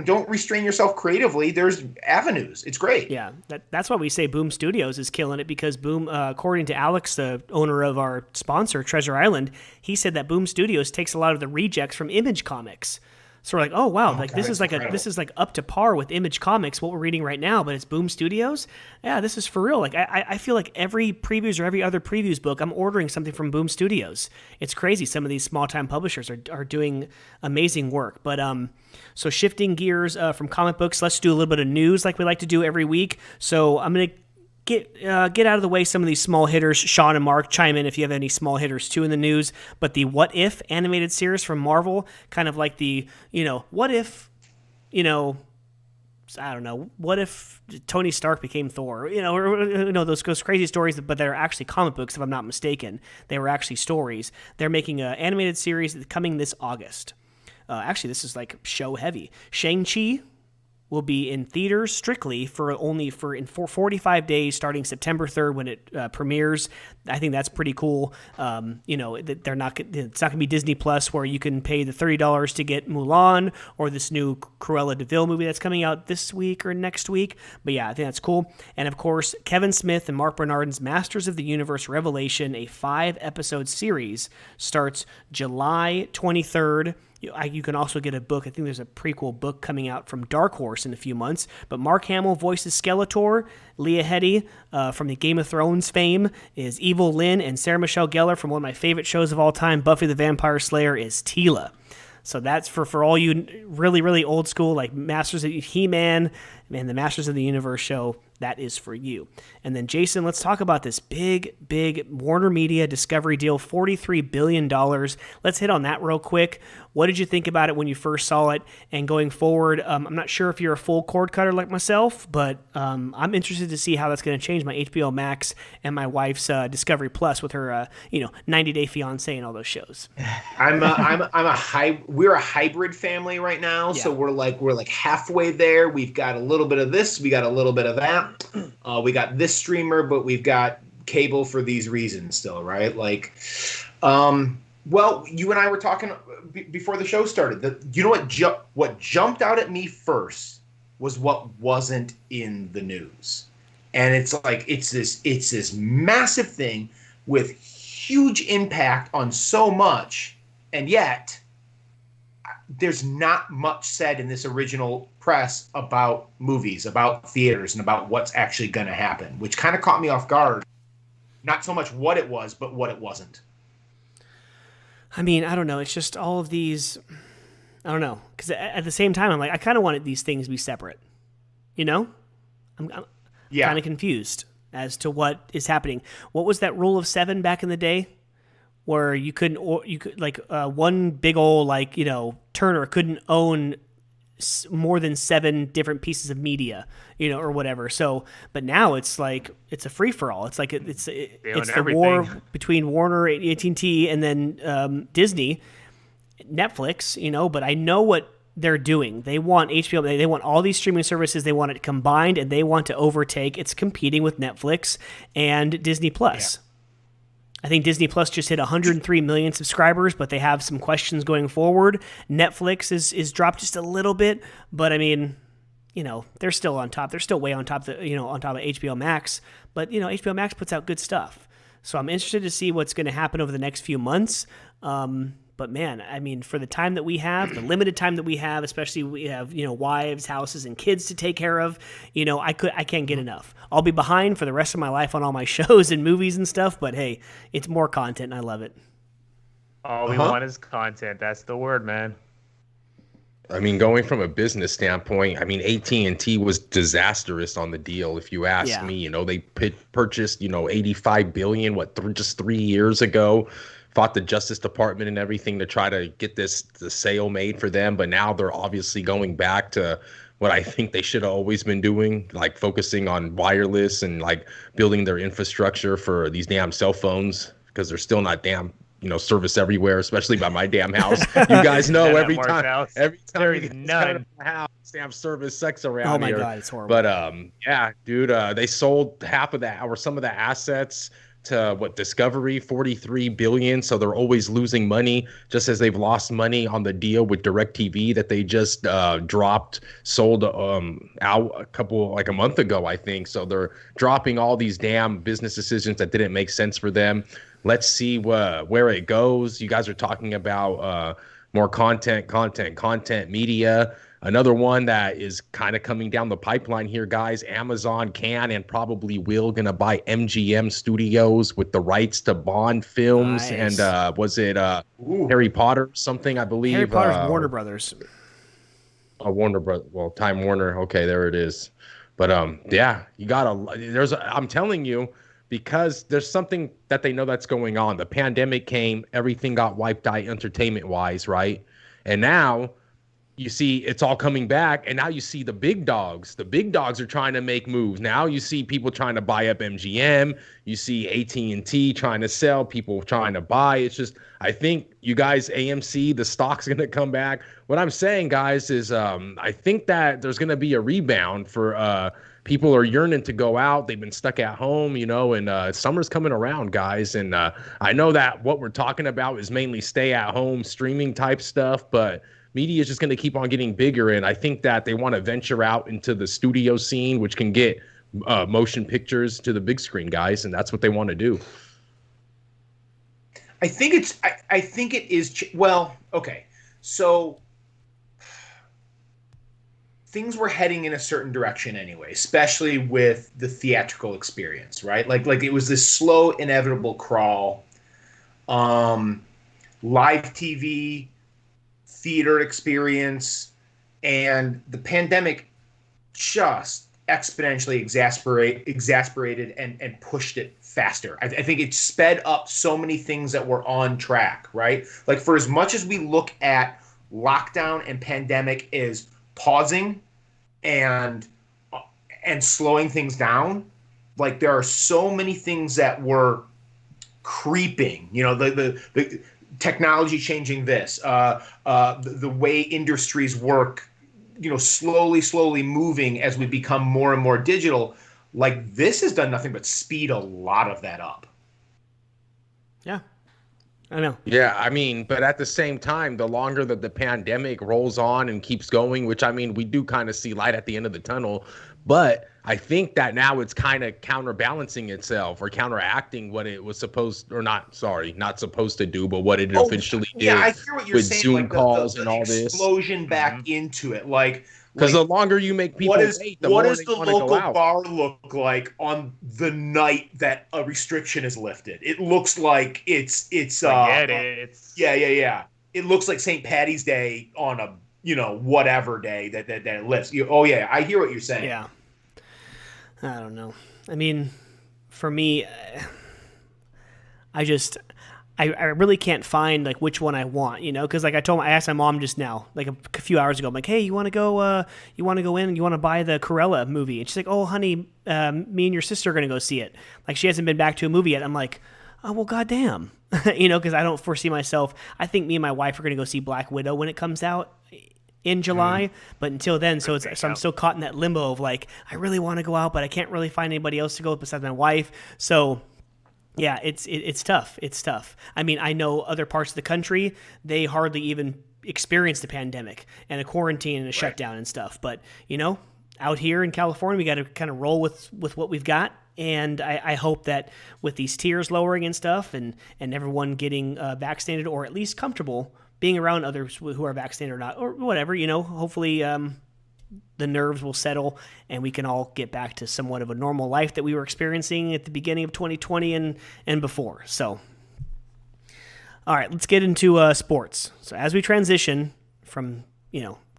Don't restrain yourself creatively. There's avenues. It's great. Yeah, that's why we say Boom Studios is killing it, because Boom, according to Alex, the owner of our sponsor, Treasure Island, he said that Boom Studios takes a lot of the rejects from Image Comics. So we're like, oh wow, this is like up to par with Image Comics, what we're reading right now, but it's Boom Studios. Yeah, this is for real. Like I feel like every previews or every other previews book, I'm ordering something from Boom Studios. It's crazy. Some of these small time publishers are doing amazing work. But so shifting gears from comic books, let's do a little bit of news like we like to do every week. So I'm gonna get out of the way some of these small hitters. Sean and Mark, chime in if you have any small hitters too in the news. But the What If animated series from Marvel, kind of like the, what if, I don't know, what if Tony Stark became Thor? Those crazy stories, but they're actually comic books, if I'm not mistaken. They were actually stories. They're making an animated series coming this August. Actually, this is like show heavy. Shang-Chi will be in theaters strictly for 45 days starting September 3rd when it premieres. I think that's pretty cool. It's not going to be Disney Plus where you can pay the $30 to get Mulan or this new Cruella de Vil movie that's coming out this week or next week. But yeah, I think that's cool. And of course, Kevin Smith and Mark Bernardin's Masters of the Universe Revelation, a 5-episode series, starts July 23rd. You can also get a book. I think there's a prequel book coming out from Dark Horse in a few months. But Mark Hamill voices Skeletor. Leah Headey from the Game of Thrones fame is Evil Lynn. And Sarah Michelle Gellar from one of my favorite shows of all time, Buffy the Vampire Slayer, is Teela. So that's for all you really, really old school, like Masters of He-Man and the Masters of the Universe show. That is for you. And then, Jason, let's talk about this big Warner Media Discovery deal, $43 billion. Let's hit on that real quick. What did you think about it when you first saw it? And going forward, I'm not sure if you're a full cord cutter like myself, but I'm interested to see how that's going to change my HBO Max and my wife's Discovery Plus with her, 90 Day Fiancé and all those shows. We're a hybrid family right now, yeah. So we're like halfway there. We've got a little bit of this, we got a little bit of that. We got this streamer, but we've got cable for these reasons still, right? Like, well, you and I were talking before the show started. You know what jumped out at me first was what wasn't in the news, and it's like it's this massive thing with huge impact on so much, and yet there's not much said in this original press about movies, about theaters, and about what's actually going to happen, which kind of caught me off guard. Not so much what it was, but what it wasn't. I mean, I don't know. It's just all of these, I don't know. Because at the same time, I'm like, I kind of wanted these things to be separate. I'm kind of confused as to what is happening. What was that rule of 7 back in the day, where you couldn't, or you could like one big old like Turner couldn't own more than 7 different pieces of media, or whatever. So, but now it's like it's a free for all. It's like it's the war between Warner, AT&T, and then Disney, Netflix. But I know what they're doing. They want HBO. They want all these streaming services. They want it combined, and they want to overtake. It's competing with Netflix and Disney Plus. Yeah. I think Disney Plus just hit 103 million subscribers, but they have some questions going forward. Netflix is dropped just a little bit, but I mean, they're still on top. They're still way on top. On top of HBO Max. But HBO Max puts out good stuff. So I'm interested to see what's going to happen over the next few months. But man, I mean, for the time that we have, the limited time that we have, especially we have, wives, houses, and kids to take care of, I can't get enough. I'll be behind for the rest of my life on all my shows and movies and stuff, but hey, it's more content and I love it. All we want is content. That's the word, man. I mean, going from a business standpoint, I mean, AT&T was disastrous on the deal. If you ask me, they purchased, $85 billion, just 3 years ago. Fought the Justice Department and everything to try to get the sale made for them. But now they're obviously going back to what I think they should have always been doing, like focusing on wireless and like building their infrastructure for these damn cell phones, because they're still not damn, service everywhere, especially by my damn house. You guys know every time there is you none. my house, damn service sucks around here. Oh my God, it's horrible. But yeah, dude, they sold half of that or some of the assets to Discovery, $43 billion. So they're always losing money, just as they've lost money on the deal with DirecTV that they just sold out a month ago, I think. So they're dropping all these damn business decisions that didn't make sense for them. Let's see where it goes. You guys are talking about more content media. Another one that is kind of coming down the pipeline here, guys. Amazon can and probably will gonna buy MGM Studios with the rights to Bond films. Nice. And was it Harry Potter something, I believe? Harry Potter's Warner Brothers. Warner Brothers. Well, Time Warner. Okay, there it is. But yeah, you gotta. I'm telling you, because there's something that they know that's going on. The pandemic came, everything got wiped out entertainment wise, right? And now you see it's all coming back, and now you see the big dogs. The big dogs are trying to make moves. Now you see people trying to buy up MGM. You see AT&T trying to sell, people trying to buy. It's just, I think you guys, AMC, the stock's going to come back. What I'm saying, guys, is I think that there's going to be a rebound for people are yearning to go out. They've been stuck at home, and summer's coming around, guys. And I know that what we're talking about is mainly stay at home streaming type stuff, but media is just going to keep on getting bigger, and I think that they want to venture out into the studio scene, which can get motion pictures to the big screen, guys, and that's what they want to do. I think it is. Well, okay, so things were heading in a certain direction anyway, especially with the theatrical experience, right? Like it was this slow, inevitable crawl. Live TV, theater experience, and the pandemic just exponentially exasperated and pushed it faster. I think it sped up so many things that were on track, right? Like, for as much as we look at lockdown and pandemic as pausing and slowing things down, like, there are so many things that were creeping, the technology changing this, the way industries work, slowly moving as we become more and more digital. Like, this has done nothing but speed a lot of that up. Yeah, I know. Yeah, I mean, but at the same time, the longer that the pandemic rolls on and keeps going, which, I mean, we do kind of see light at the end of the tunnel, but I think that now it's kind of counterbalancing itself or counteracting what it was supposed to do, but what it officially did. Yeah, I hear what you're with saying. Zoom like calls the and all this explosion back into it, because the longer you make people wait, the more they want to go out. What does the local bar look like on the night that a restriction is lifted? It looks like it's yeah. It looks like St. Patty's Day on a whatever day that it lifts. I hear what you're saying. Yeah. I don't know. I mean, for me, I really can't find like which one I want, because like I asked my mom just now, like a few hours ago, I'm like, hey, you want to go in and you want to buy the Cruella movie? And she's like, oh, honey, me and your sister are going to go see it. Like she hasn't been back to a movie yet. I'm like, oh, well, goddamn, because I don't foresee myself. I think me and my wife are going to go see Black Widow when it comes out in July, but until then, so I'm still caught in that limbo of like, I really want to go out, but I can't really find anybody else to go with besides my wife. So yeah, it's tough. It's tough. I mean, I know other parts of the country, they hardly even experienced a pandemic and a quarantine and a shutdown and stuff. But, out here in California, we got to kind of roll with what we've got. And I hope that with these tiers lowering and stuff and everyone getting vaccinated or at least comfortable being around others who are vaccinated or not, or whatever, hopefully the nerves will settle and we can all get back to somewhat of a normal life that we were experiencing at the beginning of 2020 and before. So, all right, let's get into sports. So as we transition from,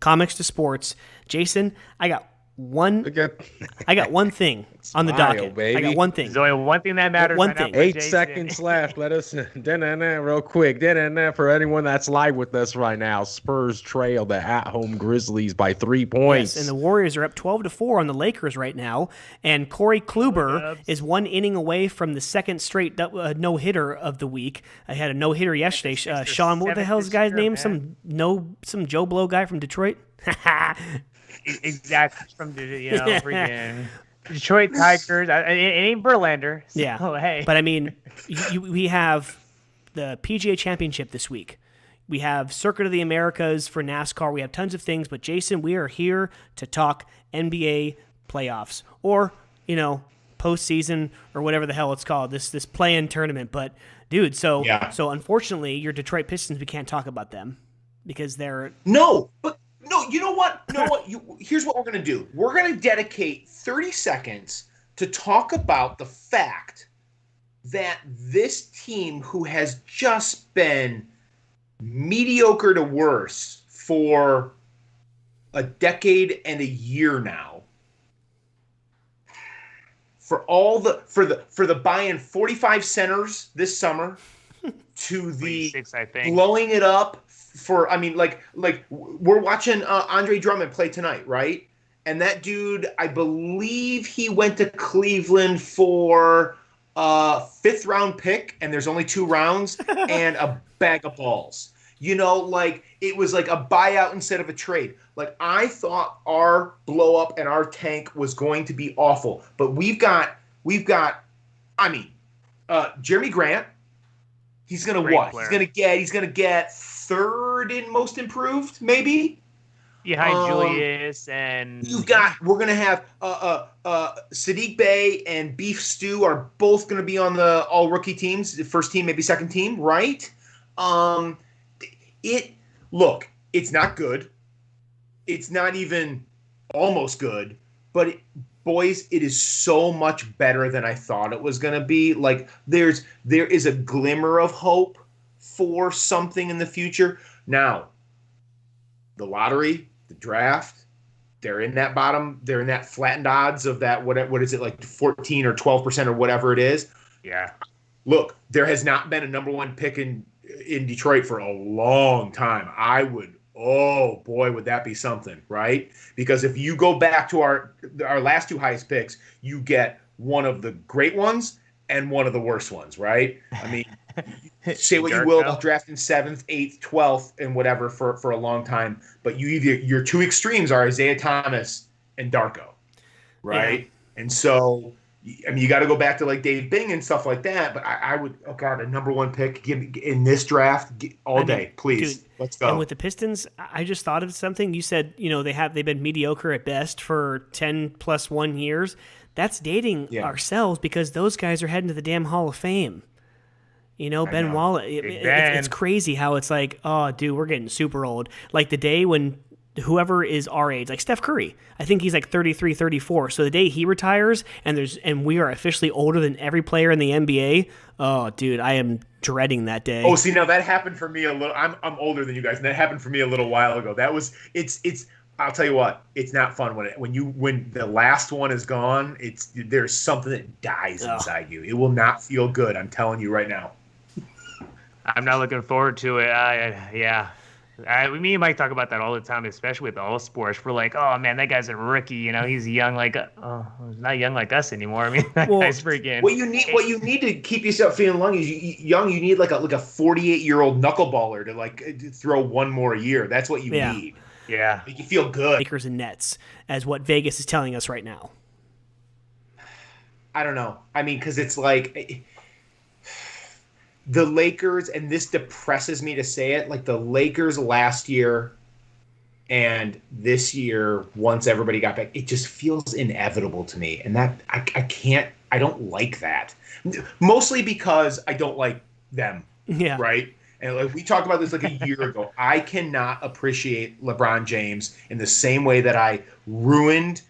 comics to sports, Jason, I got one thing on the docket. Baby. I got one thing. There's only one thing that matters. One right thing. now 8 Jason. seconds left. Let us real quick. For anyone that's live with us right now, Spurs trail the at-home Grizzlies by 3 points. Yes, and the Warriors are up 12-4 on the Lakers right now. And Corey Kluber is 1 inning away from the second straight no-hitter of the week. I had a no-hitter yesterday. Sean, what the hell is the guy's name? Some Joe Blow guy from Detroit? Exactly, from freaking Detroit Tigers. It ain't Verlander. So, yeah, hey. But I mean, we have the PGA Championship this week. We have Circuit of the Americas for NASCAR. We have tons of things. But Jason, we are here to talk NBA playoffs or postseason or whatever the hell it's called. This play-in tournament. But dude, so unfortunately, your Detroit Pistons, we can't talk about them because they're No, you know what? Here's what we're going to do. We're going to dedicate 30 seconds to talk about the fact that this team, who has just been mediocre to worse for a decade and a year now, for the buy-in 45 centers this summer to the blowing it up. We're watching Andre Drummond play tonight, right? And that dude, I believe he went to Cleveland for a 5th round pick, and there's only 2 rounds, and a bag of balls. It was like a buyout instead of a trade. Like, I thought our blow up and our tank was going to be awful, but we've got Jeremy Grant. He's gonna what? Player. He's gonna get 3rd in most improved, maybe. Behind Julius and we're gonna have Sadiq Bey and Beef Stew are both gonna be on the all rookie teams, the first team, maybe second team, right? It's not good. It's not even almost good, but boys, it is so much better than I thought it was going to be. Like, there is a glimmer of hope for something in the future. Now, the lottery, the draft, they're in that flattened odds of that, what is it, like 14 or 12% or whatever it is. Yeah. Look, there has not been a number 1 pick in Detroit for a long time. Oh boy, would that be something, right? Because if you go back to our last 2 highest picks, you get one of the great ones and one of the worst ones, right? I mean, say what you will about drafting 7th, 8th, 12th, and whatever for a long time, but your 2 extremes are Isaiah Thomas and Darko, right? Yeah. And so, I mean, you got to go back to like Dave Bing and stuff like that. But I would, a number 1 pick in this draft all day, please. Dude, let's go. And with the Pistons, I just thought of something. You said, they've been mediocre at best for 10+1 years. That's dating ourselves because those guys are heading to the damn Hall of Fame. Ben Wallace. It's crazy how it's like, oh, dude, we're getting super old. Like the day when whoever is our age, like Steph Curry, I think he's like 33, 34. So the day he retires and we are officially older than every player in the NBA, oh, dude, I am dreading that day. Oh, see, now that happened for me a little. I'm older than you guys, and that happened for me a little while ago. That was it's I'll tell you what, it's not fun when the last one is gone. There's something that dies inside you. It will not feel good. I'm telling you right now. I'm not looking forward to it. Yeah. Me and Mike talk about that all the time, especially with all sports. We're like, oh man, that guy's a rookie. You know, he's young he's not young like us anymore. I mean, that guy's freaking. What you need to keep yourself feeling young. You need like a 48-year-old knuckleballer to throw one more year. That's what you need. Yeah, make you feel good. Lakers and Nets, as what Vegas is telling us right now. I don't know. I mean, because it's like. The Lakers, and this depresses me to say it, like the Lakers last year and this year, once everybody got back, it just feels inevitable to me. And that I don't like that. Mostly because I don't like them. Yeah. Right? And like we talked about this like a year ago. I cannot appreciate LeBron James in the same way that I ruined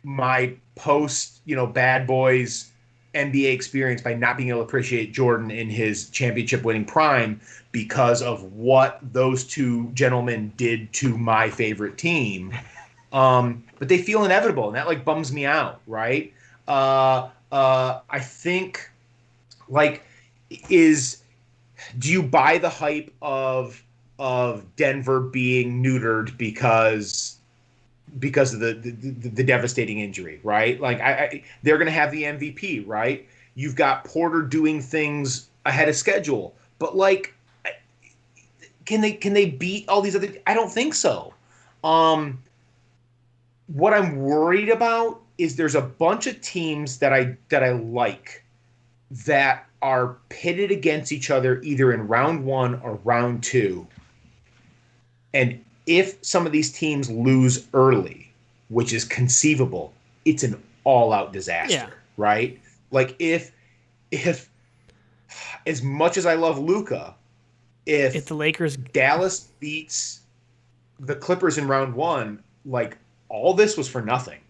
my post, Bad Boys NBA experience by not being able to appreciate Jordan in his championship winning prime because of what those two gentlemen did to my favorite team. But they feel inevitable, and that like bums me out, right? I think do you buy the hype of Denver being neutered because of the devastating injury, right? Like they're going to have the MVP, right? You've got Porter doing things ahead of schedule, but like, can they beat all these other? I don't think so. What I'm worried about is there's a bunch of teams that I like that are pitted against each other either in round 1 or round 2, and if some of these teams lose early, which is conceivable, it's an all-out disaster, right? Like if as much as I love Luka, if the Lakers Dallas beats the Clippers in round 1, like all this was for nothing.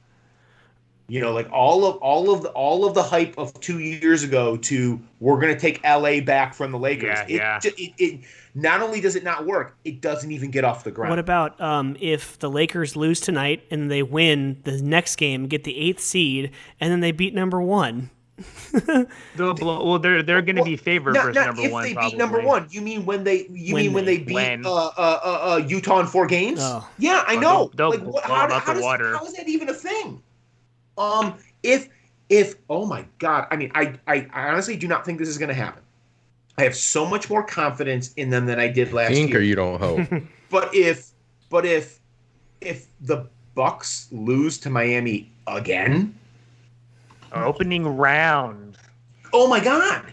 Like all of the hype of 2 years ago to we're going to take LA back from the Lakers. It not only does it not work, it doesn't even get off the ground. What about if the Lakers lose tonight and they win the next game, get the 8th seed, and then they beat number 1? They're going to be favored versus number 1. If they beat number 1, you mean when they beat Utah in 4 games? Oh. Yeah, I know. They'll blow them out the water. How is that even a thing? If oh my God, I mean, I honestly do not think this is going to happen. I have so much more confidence in them than I did last year. Think or you don't hope. But if the Bucks lose to Miami again, opening round. Oh my God.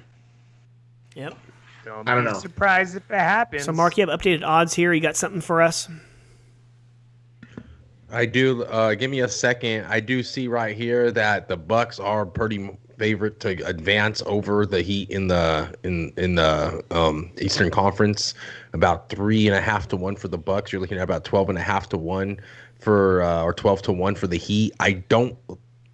Yep. I don't know. Surprised if it happens. So, Mark, you have updated odds here. You got something for us? I do. Give me a second. I do see right here that the Bucks are pretty favorite to advance over the Heat in the Eastern Conference. About 3.5 to 1 for the Bucks. You're looking at about 12.5 to 1 or 12 to 1 for the Heat. I don't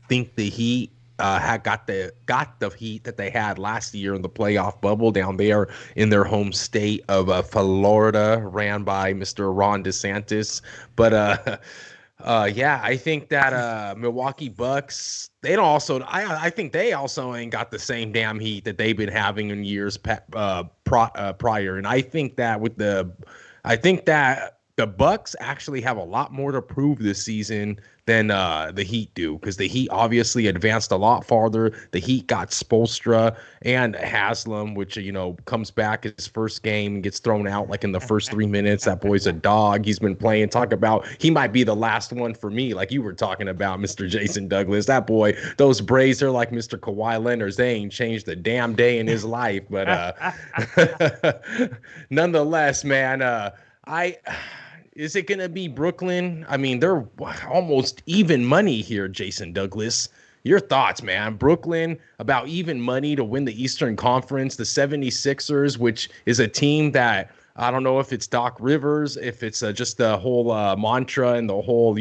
think the Heat got the heat that they had last year in the playoff bubble down there in their home state of Florida, ran by Mr. Ron DeSantis. But I think that Milwaukee Bucks, I think they also ain't got the same damn heat that they've been having in years prior. And I think that the Bucks actually have a lot more to prove this season than the Heat do, because the Heat obviously advanced a lot farther. The Heat got Spoelstra and Haslam, which, comes back his first game and gets thrown out like in the first 3 minutes. That boy's a dog. He's been playing. Talk about he might be the last one for me, like you were talking about, Mr. Jason Douglas. That boy, those Braves are like Mr. Kawhi Leonard. They ain't changed a damn day in his life. But nonetheless, man, is it going to be Brooklyn? I mean, they're almost even money here, Jason Douglas. Your thoughts, man. Brooklyn, about even money to win the Eastern Conference. The 76ers, which is a team that, I don't know if it's Doc Rivers, if it's just the whole mantra and the whole,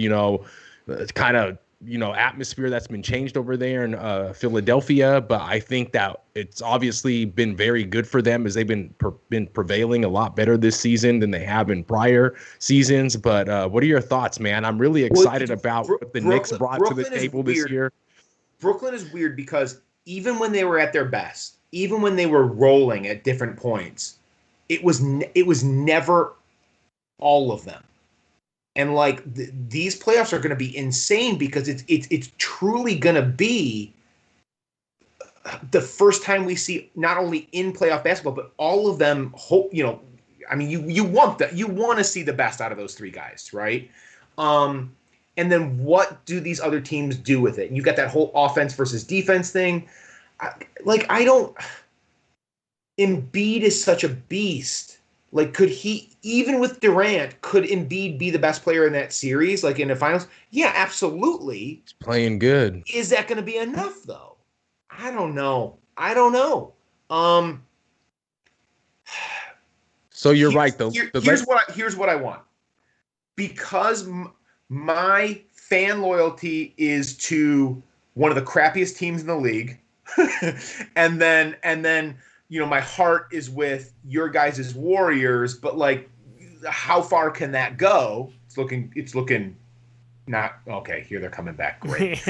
kind of atmosphere that's been changed over there in Philadelphia, but I think that it's obviously been very good for them as they've been prevailing a lot better this season than they have in prior seasons. But what are your thoughts, man? I'm really excited about what the Knicks brought to the table this year. Brooklyn is weird because even when they were at their best, even when they were rolling at different points, it was never all of them. And like these playoffs are going to be insane because it's truly going to be the first time we see not only in playoff basketball but all of them. You want to see the best out of those three guys, right? And then what do these other teams do with it? And you've got that whole offense versus defense thing. Embiid is such a beast. Like, could he, even with Durant, could Embiid be the best player in that series, like in the finals? Yeah, absolutely. He's playing good. Is that going to be enough, though? I don't know. So you're right, though. Here's what I want. Because my fan loyalty is to one of the crappiest teams in the league, and then. My heart is with your guys' Warriors, but like, how far can that go? It's looking not okay. Here they're coming back. Great.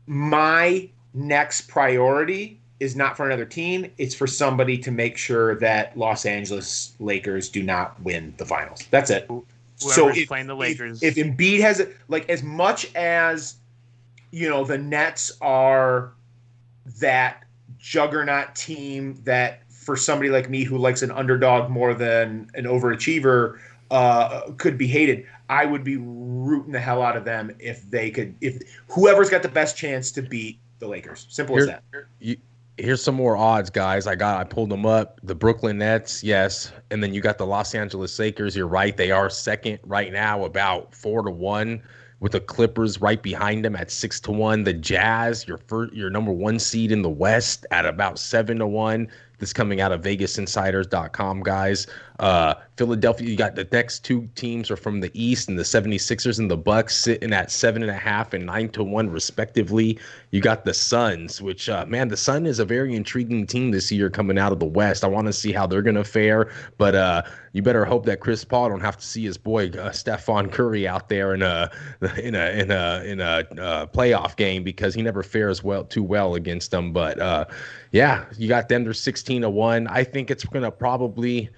My next priority is not for another team. It's for somebody to make sure that Los Angeles Lakers do not win the finals. That's it. Whoever's playing the Lakers. If Embiid has it, like as much as the Nets are that juggernaut team that for somebody like me who likes an underdog more than an overachiever could be hated, I would be rooting the hell out of them if whoever's got the best chance to beat the Lakers. Simple as that. Here's some more odds, guys. I pulled them up. The Brooklyn Nets, yes, and then you got the Los Angeles Lakers. You're right, they are second right now, about 4-1. With the Clippers right behind them at 6-1. The Jazz, your number one seed in the West, at about 7-1. This coming out of VegasInsiders.com, guys. Philadelphia, you got the next two teams are from the East, and the 76ers and the Bucks sitting at 7.5 and 9-1 respectively. You got the Suns, which the Sun is a very intriguing team this year coming out of the West. I want to see how they're gonna fare, but you better hope that Chris Paul don't have to see his boy Stephon Curry out there in a playoff game, because he never fares too well against them. But you got them. They're 16-1. I think it's gonna probably.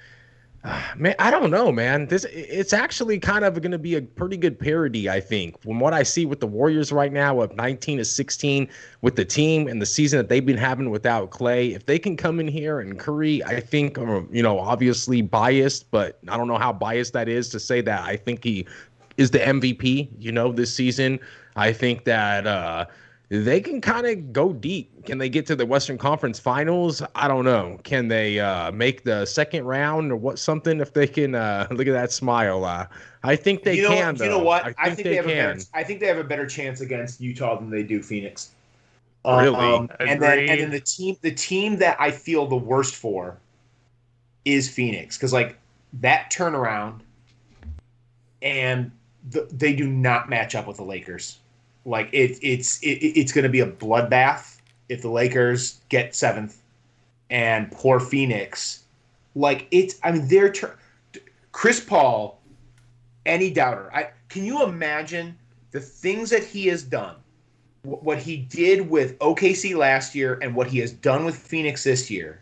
Man, I don't know, man. It's actually kind of going to be a pretty good parity, I think. From what I see with the Warriors right now, up 19-16 with the team and the season that they've been having without Clay. If they can come in here and Curry, I think, obviously biased, but I don't know how biased that is to say that I think he is the MVP, this season. I think that they can kind of go deep. Can they get to the Western Conference Finals? I don't know. Can they make the second round or something if they can? Look at that smile. I think they can. You know what? I think they have a better chance against Utah than they do Phoenix. Really? And then the team that I feel the worst for is Phoenix, because like that turnaround, and they do not match up with the Lakers. Like it's going to be a bloodbath if the Lakers get 7th and poor Phoenix. Like Chris Paul, any doubter. Can you imagine the things that he has done? What he did with OKC last year and what he has done with Phoenix this year,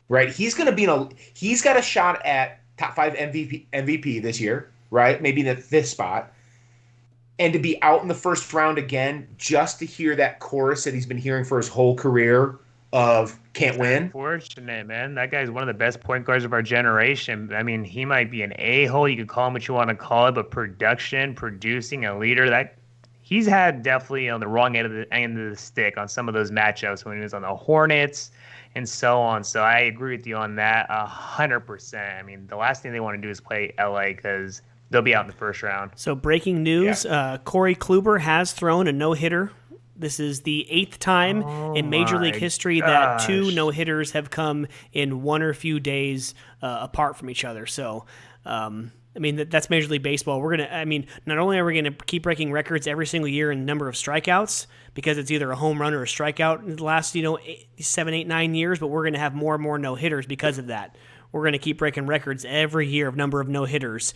right? He's going to be he's got a shot at top 5 MVP this year, right? Maybe in the 5th spot. And to be out in the first round again, just to hear that chorus that he's been hearing for his whole career of can't win. Unfortunate, man. That guy's one of the best point guards of our generation. I mean, he might be an a-hole. You could call him what you want to call it, but producing a leader, that he's had definitely on the wrong end of the stick on some of those matchups when he was on the Hornets and so on. So I agree with you on that 100%. I mean, the last thing they want to do is play LA because they'll be out in the first round. So breaking news, Corey Kluber has thrown a no-hitter. This is the 8th time in Major League history that 2 no-hitters have come in one or few days apart from each other. So I mean, that's Major League Baseball. Not only are we going to keep breaking records every single year in number of strikeouts, because it's either a home run or a strikeout in the last, 7, 8, 9 years, but we're going to have more and more no-hitters because of that. We're going to keep breaking records every year of number of no-hitters.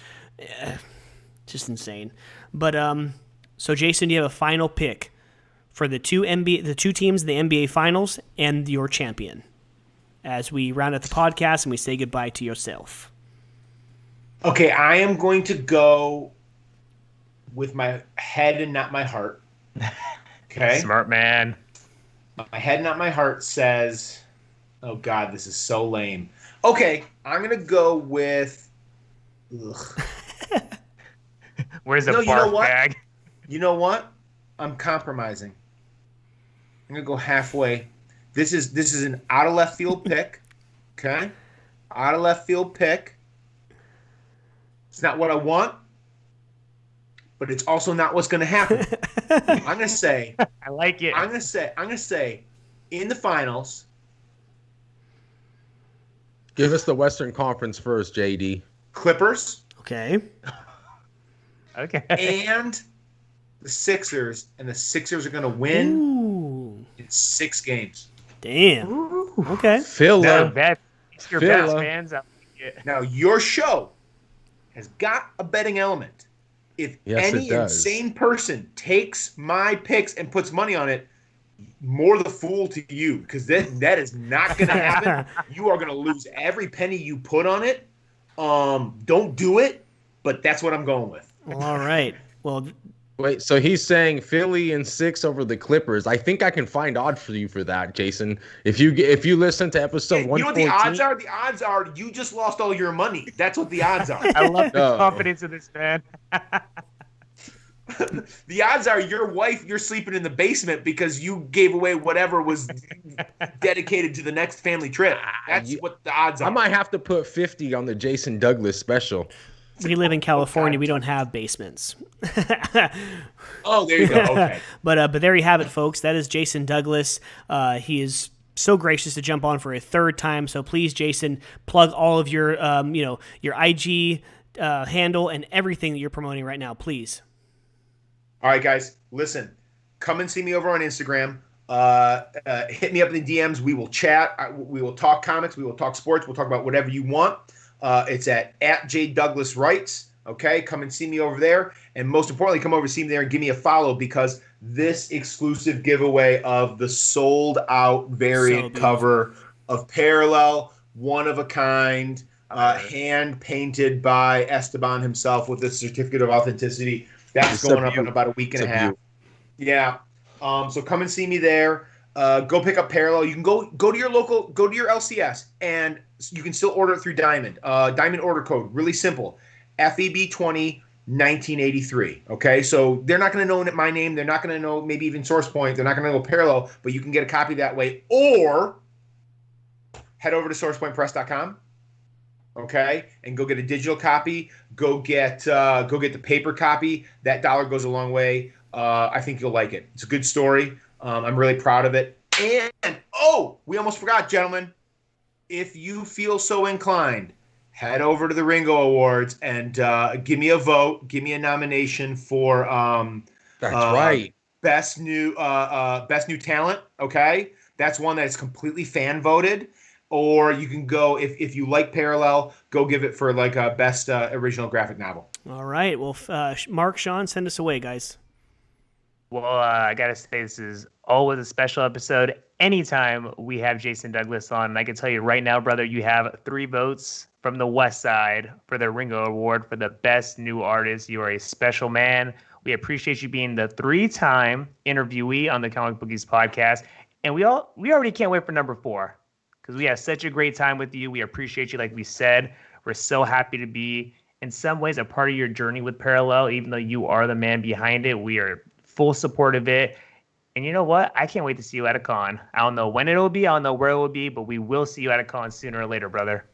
Just insane. But, so Jason, do you have a final pick for the two teams in the NBA Finals and your champion as we round out the podcast and we say goodbye to yourself? Okay, I am going to go with my head and not my heart. Okay? Smart man. My head, not my heart says, oh, God, this is so lame. Okay, I'm going to go with... Where's the barf bag? You know what? I'm compromising. I'm going to go halfway. This is an out-of-left field pick. Okay? Out-of-left field pick. It's not what I want, but it's also not what's going to happen. I'm going to say... I like it. I'm going to say in the finals... Give us the Western Conference first, JD. Clippers. Okay. Okay. And the Sixers, and the Sixers are going to win in 6 games. Damn. Okay. Philly. That's your best, fans. Now, your show has got a betting element. If any insane person takes my picks and puts money on it, more the fool to you, because that is not going to happen. You are going to lose every penny you put on it. Don't do it, but that's what I'm going with. Well, all right. Well, wait, so he's saying Philly in 6 over the Clippers. I think I can find odds for you for that, Jason. If you listen to episode 114. You know what the odds are? The odds are you just lost all your money. That's what the odds are. I love the confidence of this man. The odds are you're sleeping in the basement because you gave away whatever was dedicated to the next family trip. That's what the odds are. I might have to put 50 on the Jason Douglas special. We live in California. We don't have basements. Oh, there you go. Okay. But there you have it, folks. That is Jason Douglas. He is so gracious to jump on for a third time. So please, Jason, plug all of your your IG handle and everything that you're promoting right now, please. All right, guys, listen. Come and see me over on Instagram. Hit me up in the DMs. We will chat. We will talk comics. We will talk sports. We'll talk about whatever you want. It's at @JDouglasWrites. Okay, come and see me over there. And most importantly, come over and see me there and give me a follow, because this exclusive giveaway of the sold-out variant cover of Parallel, one of a kind, hand-painted by Esteban himself with the certificate of authenticity. That's going up in about a week and a half. Yeah. So come and see me there. Go pick up Parallel. You can go to your LCS, and you can still order it through Diamond. Diamond order code, really simple. FEB20 1983. Okay, so they're not going to know my name. They're not going to know maybe even Source Point. They're not going to know Parallel, but you can get a copy that way. Or head over to sourcepointpress.com. Okay, and go get a digital copy. Go get the paper copy. That dollar goes a long way. I think you'll like it. It's a good story. I'm really proud of it. And we almost forgot, gentlemen. If you feel so inclined, head over to the Ringo Awards and give me a vote. Give me a nomination for that's right, best new talent. Okay, that's one that's completely fan voted. Or you can go, if you like Parallel, go give it for like a best original graphic novel. All right. Well, Mark, Sean, send us away, guys. Well, I got to say, this is always a special episode. Anytime we have Jason Douglas on, and I can tell you right now, brother, you have 3 votes from the West Side for the Ringo Award for the best new artist. You are a special man. We appreciate you being the 3-time interviewee on the Comic Bookies podcast. And we already can't wait for number 4. Because we had such a great time with you. We appreciate you, like we said. We're so happy to be, in some ways, a part of your journey with Parallel, even though you are the man behind it. We are full support of it. And you know what? I can't wait to see you at a con. I don't know when it will be. I don't know where it will be. But we will see you at a con sooner or later, brother.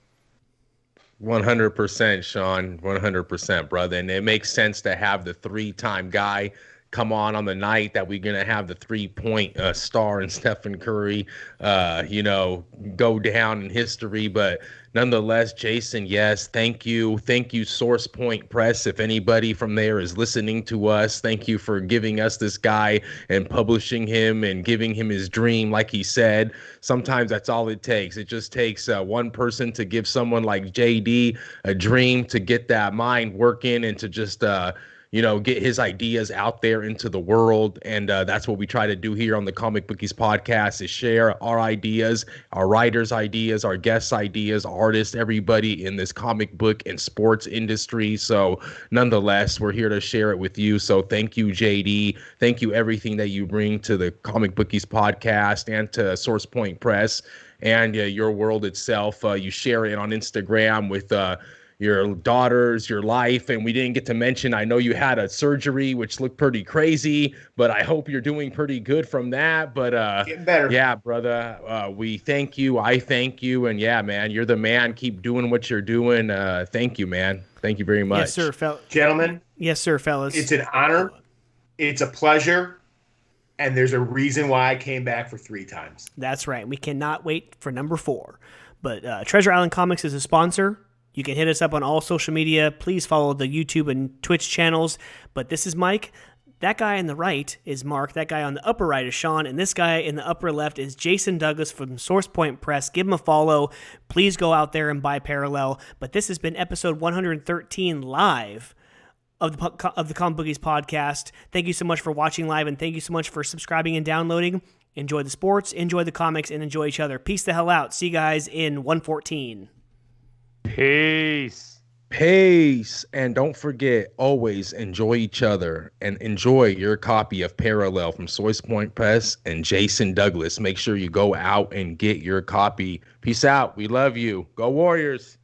100%, Sean. 100%, brother. And it makes sense to have the 3-time guy come on the night that we're going to have the 3-point star and Stephen Curry, go down in history. But nonetheless, Jason, yes, thank you. Thank you, Source Point Press. If anybody from there is listening to us, thank you for giving us this guy and publishing him and giving him his dream. Like he said, sometimes that's all it takes. It just takes one person to give someone like JD a dream, to get that mind working and to just get his ideas out there into the world. And that's what we try to do here on the Comic Bookies podcast, is share our ideas, our writers' ideas, our guests' ideas, artists, everybody in this comic book and sports industry. So nonetheless, we're here to share it with you. So thank you, JD. Thank you, everything that you bring to the Comic Bookies podcast and to Source Point Press and your world itself. You share it on Instagram with your daughters, your life. And we didn't get to mention, I know you had a surgery, which looked pretty crazy, but I hope you're doing pretty good from that. But getting better. Yeah, brother, we thank you. I thank you. And yeah, man, you're the man. Keep doing what you're doing. Thank you, man. Thank you very much. Yes, sir, gentlemen. Yes, sir, fellas. It's an honor. It's a pleasure. And there's a reason why I came back for 3 times. That's right. We cannot wait for number 4. But Treasure Island Comics is a sponsor. You can hit us up on all social media. Please follow the YouTube and Twitch channels. But this is Mike. That guy on the right is Mark. That guy on the upper right is Sean. And this guy in the upper left is Jason Douglas from Source Point Press. Give him a follow. Please go out there and buy Parallel. But this has been episode 113 live of the Comic Bookies podcast. Thank you so much for watching live, and thank you so much for subscribing and downloading. Enjoy the sports, enjoy the comics, and enjoy each other. Peace the hell out. See you guys in 114. Peace. And don't forget, always enjoy each other and enjoy your copy of Parallel from Source Point Press and Jason Douglas. Make sure you go out and get your copy. Peace out. We love you. Go Warriors.